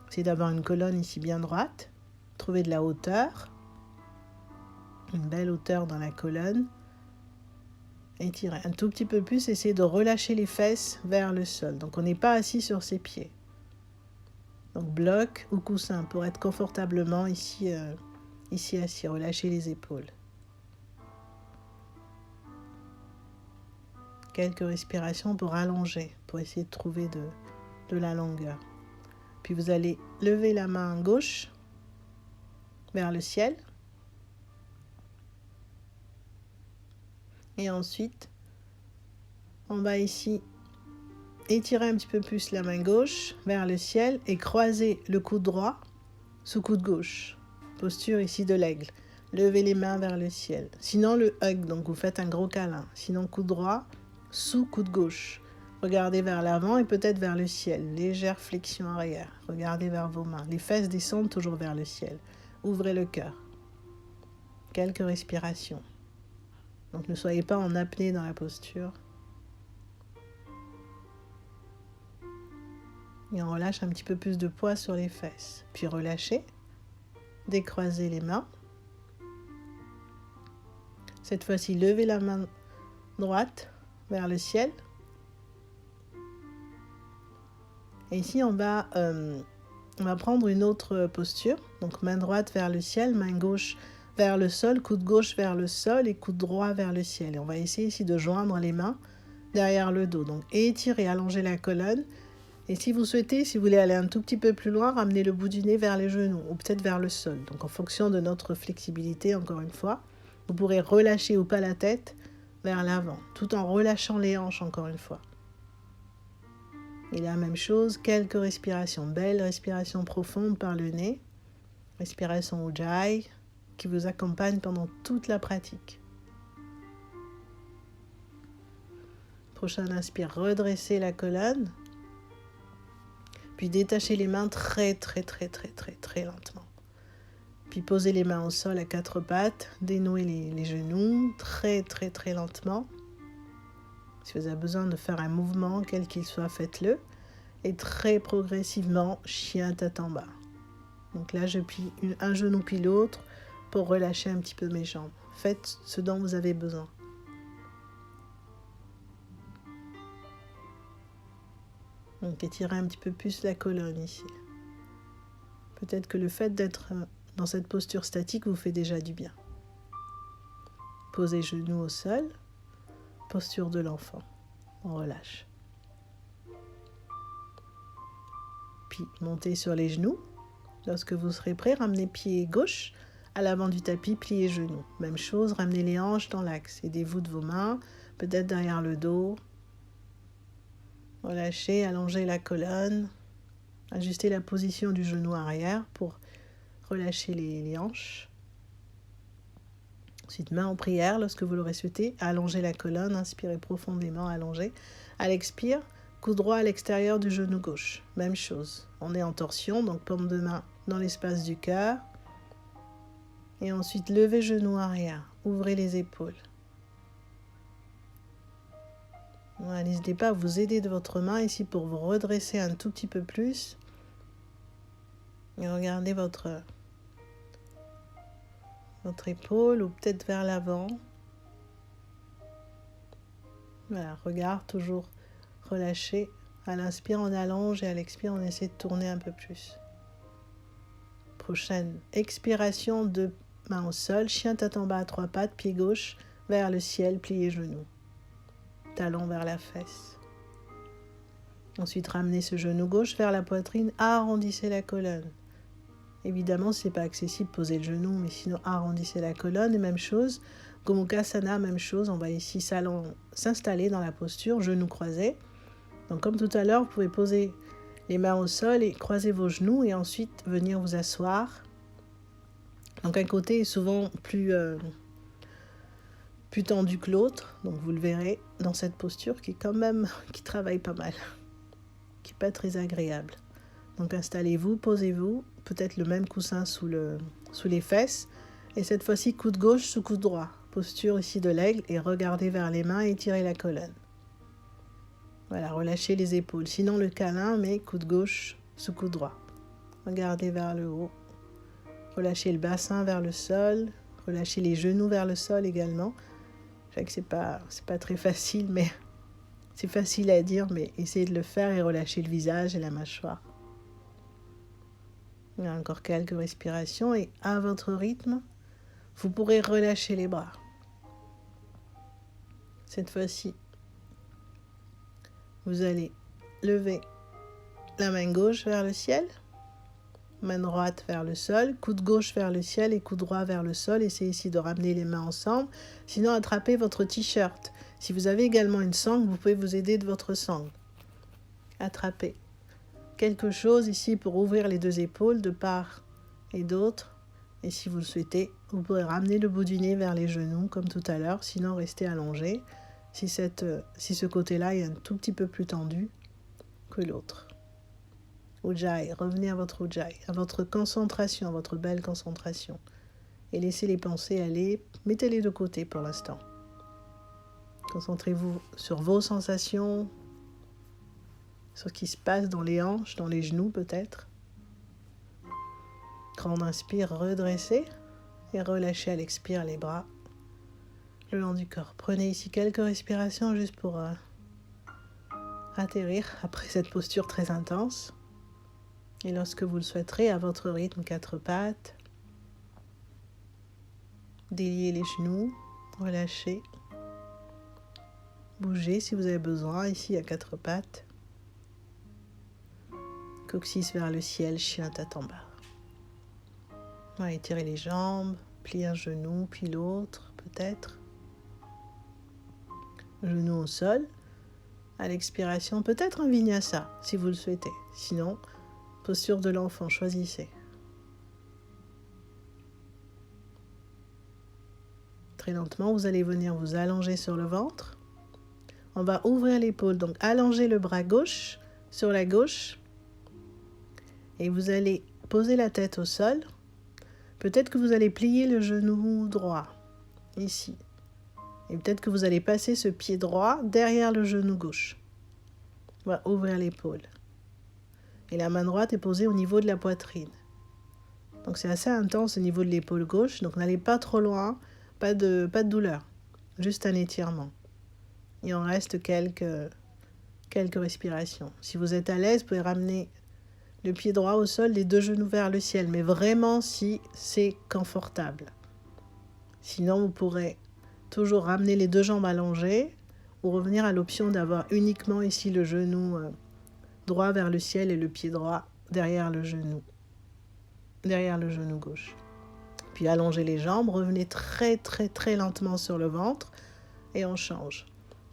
Essayez d'avoir une colonne ici bien droite. Trouvez de la hauteur, une belle hauteur dans la colonne. Étirez un tout petit peu plus, essayez de relâcher les fesses vers le sol. Donc on n'est pas assis sur ses pieds. Donc bloc ou coussin pour être confortablement ici assis. Relâchez les épaules. Quelques respirations pour allonger, pour essayer de trouver de la longueur. Puis vous allez lever la main gauche vers le ciel. Et ensuite, on va ici étirer un petit peu plus la main gauche vers le ciel et croiser le coude droit sous coude gauche. Posture ici de l'aigle. Levez les mains vers le ciel. Sinon le hug, donc vous faites un gros câlin. Sinon coude droit sous coude gauche. Regardez vers l'avant et peut-être vers le ciel. Légère flexion arrière. Regardez vers vos mains. Les fesses descendent toujours vers le ciel. Ouvrez le cœur. Quelques respirations. Donc ne soyez pas en apnée dans la posture. Et on relâche un petit peu plus de poids sur les fesses. Puis relâchez. Décroisez les mains. Cette fois-ci, levez la main droite vers le ciel. Et ici, on va prendre une autre posture. Donc main droite vers le ciel, main gauche vers le sol, coude gauche vers le sol et coude droit vers le ciel. Et on va essayer ici de joindre les mains derrière le dos. Donc étirez, allongez la colonne. Et si vous souhaitez, si vous voulez aller un tout petit peu plus loin, ramenez le bout du nez vers les genoux ou peut-être vers le sol. Donc en fonction de notre flexibilité, encore une fois, vous pourrez relâcher ou pas la tête vers l'avant, tout en relâchant les hanches, encore une fois. Et la même chose, quelques respirations, belles respirations profondes par le nez, respiration Ujjayi, qui vous accompagne pendant toute la pratique. Prochaine inspire, redressez la colonne. Puis détachez les mains très lentement. Puis posez les mains au sol à 4 pattes, dénouez les genoux très lentement. Si vous avez besoin de faire un mouvement, quel qu'il soit, faites-le. Et très progressivement, chien tête en bas. Donc là, je plie un genou puis l'autre pour relâcher un petit peu mes jambes. Faites ce dont vous avez besoin. Donc étirez un petit peu plus la colonne ici. Peut-être que le fait d'être dans cette posture statique vous fait déjà du bien. Posez genoux au sol, posture de l'enfant. on relâche. Puis montez sur les genoux. Lorsque vous serez prêt, ramenez pied gauche à l'avant du tapis, pliez genoux. Même chose, ramenez les hanches dans l'axe. Aidez-vous de vos mains, peut-être derrière le dos. Relâchez, allongez la colonne. Ajustez la position du genou arrière pour relâcher les hanches. Ensuite, main en prière, lorsque vous l'aurez souhaité, allongez la colonne, inspirez profondément, allongez. À l'expire, coude droit à l'extérieur du genou gauche. Même chose, on est en torsion, donc paume de main dans l'espace du cœur. Et ensuite, levez genou arrière, ouvrez les épaules. Voilà, n'hésitez pas à vous aider de votre main ici pour vous redresser un tout petit peu plus. Et regardez votre épaule ou peut-être vers l'avant. Voilà, regard toujours relâché. À l'inspire, on allonge et à l'expire, on essaie de tourner un peu plus. Prochaine expiration, deux mains au sol, chien tête en bas à trois pattes, pied gauche vers le ciel, pliez genoux. Talon vers la fesse. Ensuite, ramenez ce genou gauche vers la poitrine, arrondissez la colonne. Évidemment, si ce n'est pas accessible, posez le genou, mais sinon arrondissez la colonne. Et même chose, Gomukhasana, même chose, on va ici s'installer dans la posture, genoux croisés. Donc comme tout à l'heure, vous pouvez poser les mains au sol et croiser vos genoux et ensuite venir vous asseoir. Donc un côté est souvent plus tendu que l'autre, donc vous le verrez dans cette posture qui travaille pas mal, qui n'est pas très agréable. Donc installez-vous, posez-vous, peut-être le même coussin sous les fesses, et cette fois-ci coude gauche sous coude droit, posture ici de l'aigle, et regardez vers les mains et étirez la colonne. Voilà, relâchez les épaules, sinon le câlin, mais coude gauche sous coude droit. Regardez vers le haut, relâchez le bassin vers le sol, relâchez les genoux vers le sol également. Je sais que c'est pas très facile, mais c'est facile à dire, mais essayez de le faire et relâchez le visage et la mâchoire. Il y a encore quelques respirations et à votre rythme, vous pourrez relâcher les bras. Cette fois-ci, vous allez lever la main gauche vers le ciel, main droite vers le sol, coude gauche vers le ciel et coude droit vers le sol. Essayez ici de ramener les mains ensemble. Sinon, attrapez votre t-shirt. Si vous avez également une sangle, vous pouvez vous aider de votre sangle. Attrapez quelque chose ici pour ouvrir les deux épaules de part et d'autre. Et si vous le souhaitez, vous pourrez ramener le bout du nez vers les genoux comme tout à l'heure. Sinon, restez allongé si ce côté-là est un tout petit peu plus tendu que l'autre. Ujjayi, revenez à votre Ujjayi, à votre concentration, à votre belle concentration. Et laissez les pensées aller, mettez-les de côté pour l'instant. Concentrez-vous sur vos sensations, sur ce qui se passe dans les hanches, dans les genoux peut-être. Grande inspire, redressez et relâchez à l'expire les bras le long du corps. Prenez ici quelques respirations juste pour atterrir après cette posture très intense. Et lorsque vous le souhaiterez, à votre rythme, 4 pattes, déliez les genoux, relâchez, bougez si vous avez besoin, ici à 4 pattes. Coccyx vers le ciel, chien tête en bas. Voilà, étirez les jambes, pliez un genou, puis l'autre, peut-être. Genou au sol. À l'expiration, peut-être un vinyasa, si vous le souhaitez. Sinon, posture de l'enfant, choisissez. Très lentement, vous allez venir vous allonger sur le ventre. On va ouvrir l'épaule, donc allongez le bras gauche sur la gauche. Et vous allez poser la tête au sol. Peut-être que vous allez plier le genou droit, ici. Et peut-être que vous allez passer ce pied droit derrière le genou gauche. On va ouvrir l'épaule. Et la main droite est posée au niveau de la poitrine. Donc c'est assez intense au niveau de l'épaule gauche. Donc n'allez pas trop loin, pas de douleur. Juste un étirement. Il en reste quelques respirations. Si vous êtes à l'aise, vous pouvez ramener le pied droit au sol, les deux genoux vers le ciel. Mais vraiment si c'est confortable. Sinon, vous pourrez toujours ramener les deux jambes allongées ou revenir à l'option d'avoir uniquement ici le genou droit vers le ciel et le pied droit derrière le genou gauche. Puis allongez les jambes, revenez très très très lentement sur le ventre et on change.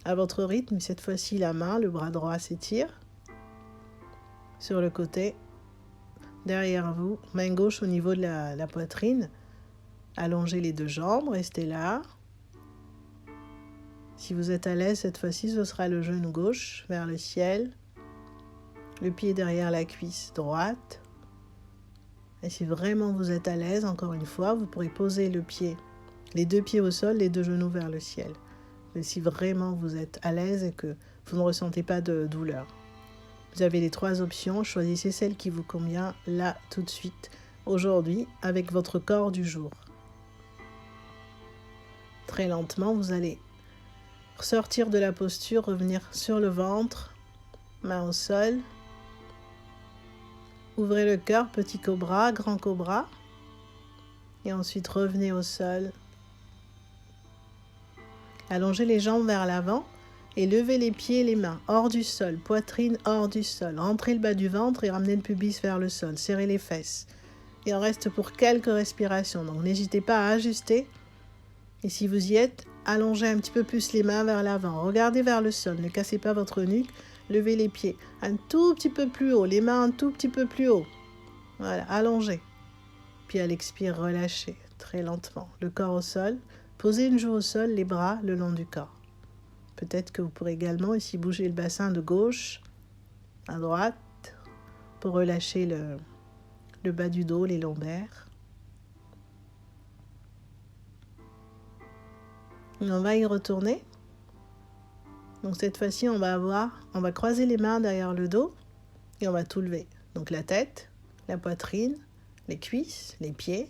À votre rythme, cette fois-ci la main, le bras droit s'étire sur le côté, derrière vous, main gauche au niveau de la poitrine. Allongez les deux jambes, restez là. Si vous êtes à l'aise, cette fois-ci, ce sera le genou gauche vers le ciel, le pied derrière la cuisse droite. Et si vraiment vous êtes à l'aise, encore une fois, vous pourrez poser les deux pieds au sol, les deux genoux vers le ciel. Mais si vraiment vous êtes à l'aise et que vous ne ressentez pas de douleur. Vous avez les 3 options, choisissez celle qui vous convient là, tout de suite, aujourd'hui, avec votre corps du jour. Très lentement, vous allez sortir de la posture, revenir sur le ventre, main au sol. Ouvrez le cœur, petit cobra, grand cobra. Et ensuite, revenez au sol. Allongez les jambes vers l'avant et levez les pieds et les mains hors du sol, poitrine hors du sol. Rentrez le bas du ventre et ramenez le pubis vers le sol. Serrez les fesses. Et on reste pour quelques respirations. Donc, n'hésitez pas à ajuster. Et si vous y êtes, allongez un petit peu plus les mains vers l'avant. Regardez vers le sol. Ne cassez pas votre nuque. Levez les pieds un tout petit peu plus haut. Les mains un tout petit peu plus haut. Voilà, allongez. Puis à l'expire, relâchez très lentement. Le corps au sol. Posez une joue au sol, les bras le long du corps. Peut-être que vous pourrez également ici bouger le bassin de gauche à droite pour relâcher le bas du dos, les lombaires. Et on va y retourner. Donc cette fois-ci, on va croiser les mains derrière le dos et on va tout lever. Donc la tête, la poitrine, les cuisses, les pieds.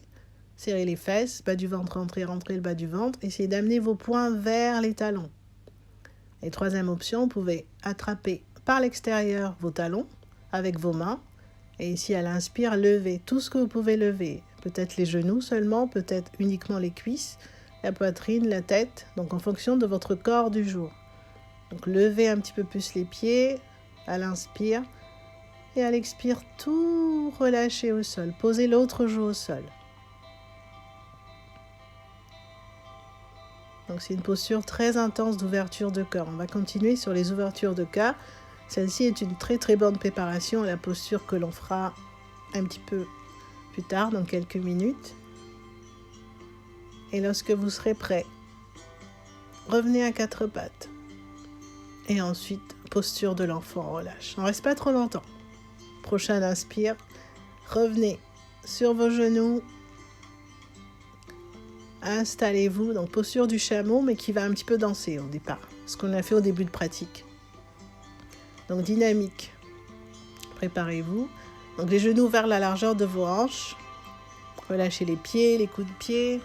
Serrez les fesses, bas du ventre, rentrez le bas du ventre. Essayez d'amener vos poings vers les talons. Et 3e option, vous pouvez attraper par l'extérieur vos talons avec vos mains. Et ici, à l'inspire, levez tout ce que vous pouvez lever. Peut-être les genoux seulement, peut-être uniquement les cuisses, la poitrine, la tête. Donc en fonction de votre corps du jour. Donc levez un petit peu plus les pieds à l'inspire. Et à l'expire, tout relâchez au sol. Posez l'autre joue au sol. Donc c'est une posture très intense d'ouverture de cœur. On va continuer sur les ouvertures de cœur. Celle-ci est une très très bonne préparation à la posture que l'on fera un petit peu plus tard, dans quelques minutes. Et lorsque vous serez prêt, revenez à 4 pattes. Et ensuite, posture de l'enfant, relâche. On ne reste pas trop longtemps. Prochain inspire, revenez sur vos genoux. Installez-vous, donc posture du chameau, mais qui va un petit peu danser au départ, ce qu'on a fait au début de pratique. Donc dynamique, préparez-vous. Donc les genoux vers la largeur de vos hanches. Relâchez les pieds, les coups de pied.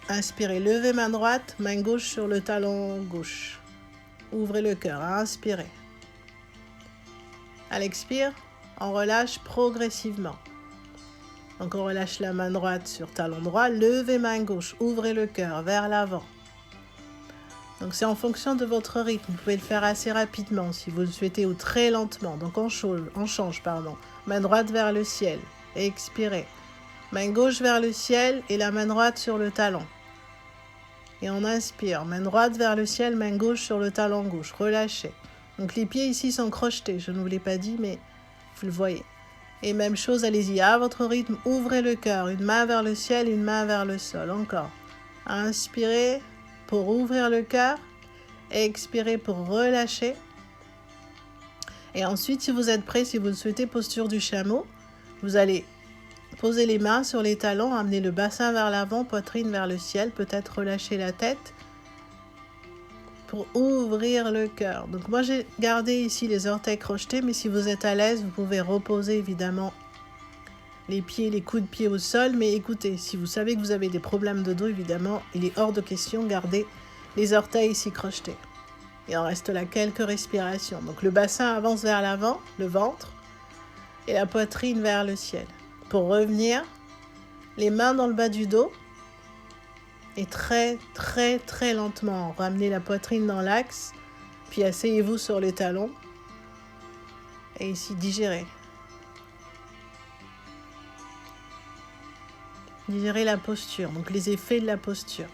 Inspirez, levez main droite, main gauche sur le talon gauche. Ouvrez le cœur, inspirez. À l'expire, on relâche progressivement. Donc on relâche la main droite sur talon droit, levez main gauche, ouvrez le cœur vers l'avant. Donc c'est en fonction de votre rythme, vous pouvez le faire assez rapidement si vous le souhaitez ou très lentement. Donc on change. Main droite vers le ciel, expirez. Main gauche vers le ciel et la main droite sur le talon. Et on inspire, main droite vers le ciel, main gauche sur le talon gauche, relâchez. Donc les pieds ici sont crochetés, je ne vous l'ai pas dit mais vous le voyez. Et même chose, allez-y, à votre rythme, ouvrez le cœur, une main vers le ciel, une main vers le sol, encore. Inspirez pour ouvrir le cœur, expirez pour relâcher. Et ensuite, si vous êtes prêt, si vous le souhaitez, posture du chameau, vous allez poser les mains sur les talons, amener le bassin vers l'avant, poitrine vers le ciel, peut-être relâcher la tête pour ouvrir le cœur. Donc moi j'ai gardé ici les orteils crochetés, mais si vous êtes à l'aise, vous pouvez reposer évidemment les pieds, les coups de pied au sol. Mais écoutez, si vous savez que vous avez des problèmes de dos, évidemment, il est hors de question, gardez les orteils ici crochetés. Et on reste là quelques respirations. Donc le bassin avance vers l'avant, le ventre, et la poitrine vers le ciel. Pour revenir, les mains dans le bas du dos, Et très, très, très lentement, ramenez la poitrine dans l'axe, puis asseyez-vous sur les talons. Et ici, digérez. Digérez la posture, donc les effets de la posture.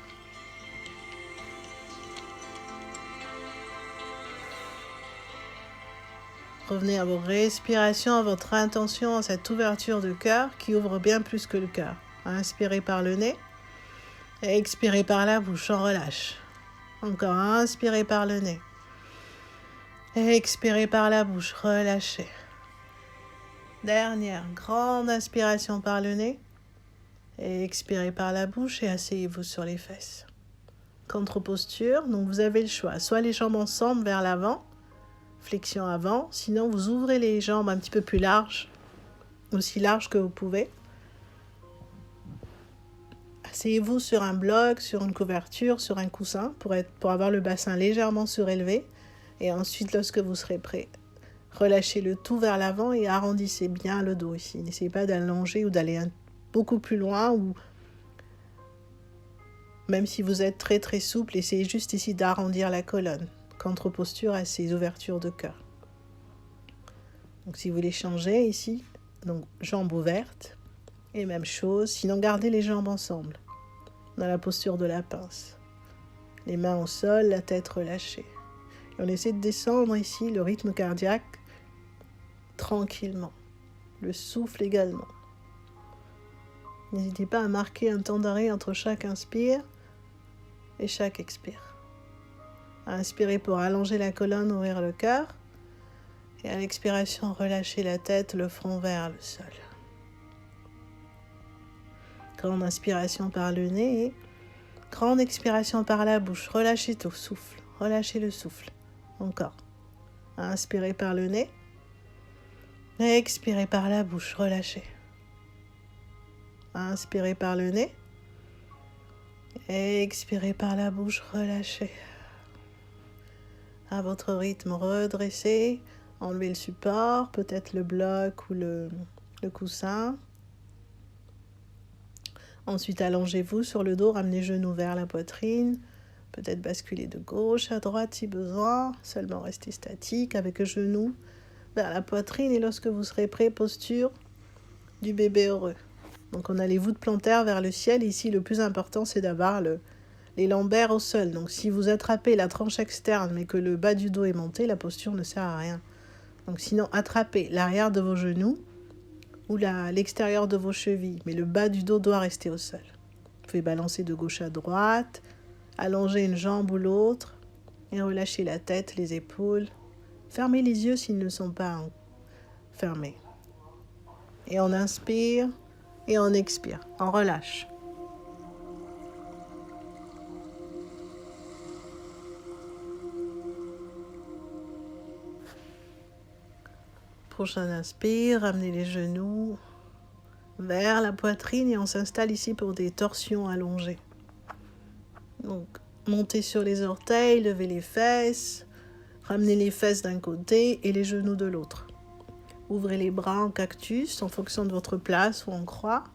Revenez à vos respirations, à votre intention, à cette ouverture de cœur qui ouvre bien plus que le cœur. Inspirez par le nez et expirez par la bouche, on relâche. Encore, inspirez par le nez. Et expirez par la bouche, relâchez. Dernière grande inspiration par le nez. Et expirez par la bouche et asseyez-vous sur les fesses. Contre-posture, donc vous avez le choix. Soit les jambes ensemble vers l'avant, flexion avant. Sinon, vous ouvrez les jambes un petit peu plus larges, aussi larges que vous pouvez. Asseyez-vous sur un bloc, sur une couverture, sur un coussin pour avoir le bassin légèrement surélevé. Et ensuite, lorsque vous serez prêt, relâchez le tout vers l'avant et arrondissez bien le dos ici. N'essayez pas d'allonger ou d'aller beaucoup plus loin ou même si vous êtes très très souple, essayez juste ici d'arrondir la colonne. Contre-posture à ces ouvertures de cœur. Donc si vous voulez changer ici, donc jambes ouvertes et même chose, sinon gardez les jambes ensemble dans la posture de la pince. Les mains au sol, la tête relâchée. Et on essaie de descendre ici le rythme cardiaque tranquillement. Le souffle également. N'hésitez pas à marquer un temps d'arrêt entre chaque inspire et chaque expire. Inspirez pour allonger la colonne, ouvrir le cœur. Et à l'expiration, relâchez la tête, le front vers le sol. Grande inspiration par le nez. Grande expiration par la bouche. Relâchez tout, souffle. Relâchez le souffle. Encore. Inspirez par le nez. Expirez par la bouche. Relâchez. Inspirez par le nez. Expirez par la bouche. Relâchez. À votre rythme, redressez. Enlevez le support, peut-être le bloc ou le coussin. Ensuite, allongez-vous sur le dos, ramenez les genoux vers la poitrine. Peut-être basculer de gauche à droite si besoin. Seulement restez statique avec le genou vers la poitrine. Et lorsque vous serez prêt, posture du bébé heureux. Donc on a les voûtes plantaires vers le ciel. Ici, le plus important, c'est d'avoir les lombaires au sol. Donc si vous attrapez la tranche externe mais que le bas du dos est monté, la posture ne sert à rien. Donc sinon, attrapez l'arrière de vos genoux ou l'extérieur de vos chevilles, mais le bas du dos doit rester au sol. Vous pouvez balancer de gauche à droite, allonger une jambe ou l'autre et relâcher la tête, les épaules. Fermez les yeux s'ils ne sont pas fermés. Et on inspire et on expire, on relâche. Prochain inspire, ramenez les genoux vers la poitrine et on s'installe ici pour des torsions allongées. Donc, montez sur les orteils, levez les fesses, ramenez les fesses d'un côté et les genoux de l'autre. Ouvrez les bras en cactus en fonction de votre place ou en croix.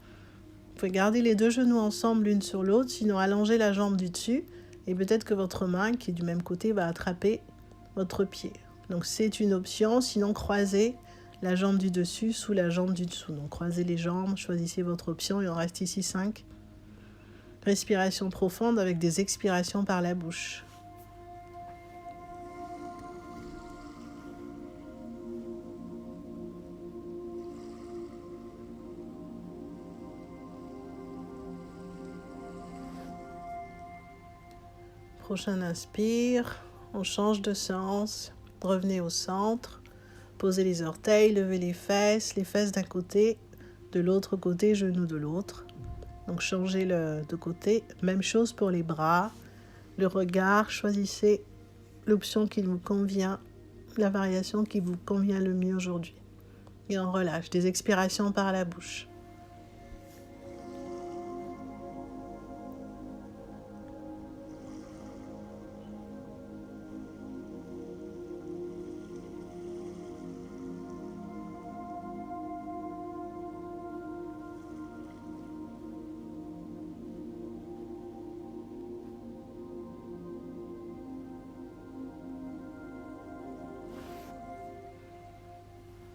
Vous pouvez garder les deux genoux ensemble l'une sur l'autre, sinon allongez la jambe du dessus et peut-être que votre main qui est du même côté va attraper votre pied. Donc c'est une option, sinon croisez la jambe du dessus sous la jambe du dessous. Donc croisez les jambes, choisissez votre option et on reste ici 5. Respiration profonde avec des expirations par la bouche. Prochain inspire, on change de sens, revenez au centre. Posez les orteils, levez les fesses d'un côté, de l'autre côté, genoux de l'autre. Donc changez de côté. Même chose pour les bras, le regard. Choisissez l'option qui vous convient, la variation qui vous convient le mieux aujourd'hui. Et on relâche. Des expirations par la bouche.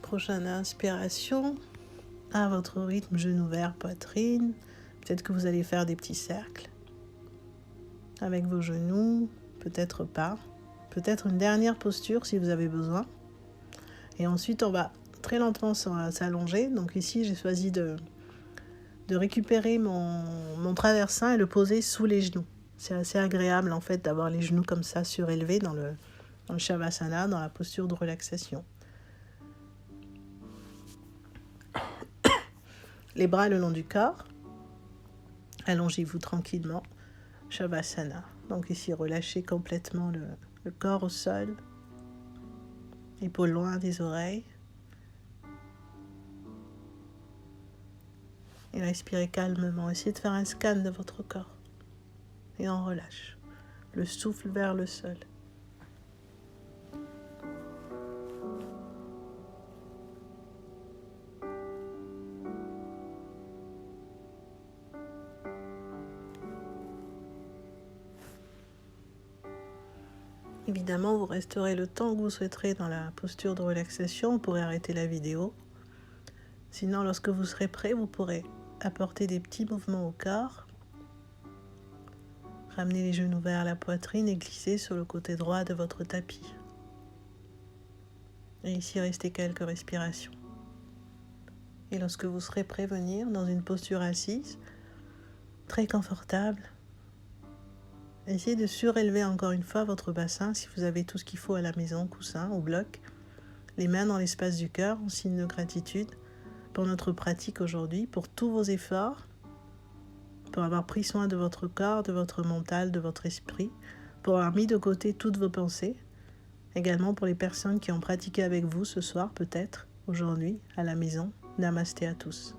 Prochaine inspiration, à votre rythme, genou ouvert, poitrine. Peut-être que vous allez faire des petits cercles avec vos genoux, peut-être pas. Peut-être une dernière posture si vous avez besoin. Et ensuite, on va très lentement s'allonger. Donc ici, j'ai choisi de récupérer mon traversin et le poser sous les genoux. C'est assez agréable en fait d'avoir les genoux comme ça surélevés dans le Shavasana, dans la posture de relaxation. Les bras le long du corps. Allongez-vous tranquillement. Shavasana. Donc ici, relâchez complètement le corps au sol. Épaules loin des oreilles. Et respirez calmement. Essayez de faire un scan de votre corps. Et on relâche. Le souffle vers le sol. Évidemment, vous resterez le temps que vous souhaiterez dans la posture de relaxation. Vous pourrez arrêter la vidéo. Sinon, lorsque vous serez prêt, vous pourrez apporter des petits mouvements au corps. Ramenez les genoux vers la poitrine et glisser sur le côté droit de votre tapis. Et ici, restez quelques respirations. Et lorsque vous serez prêt, venir dans une posture assise, très confortable. Essayez de surélever encore une fois votre bassin si vous avez tout ce qu'il faut à la maison, coussin ou bloc. Les mains dans l'espace du cœur en signe de gratitude pour notre pratique aujourd'hui, pour tous vos efforts, pour avoir pris soin de votre corps, de votre mental, de votre esprit, pour avoir mis de côté toutes vos pensées. Également pour les personnes qui ont pratiqué avec vous ce soir, peut-être, aujourd'hui, à la maison. Namasté à tous.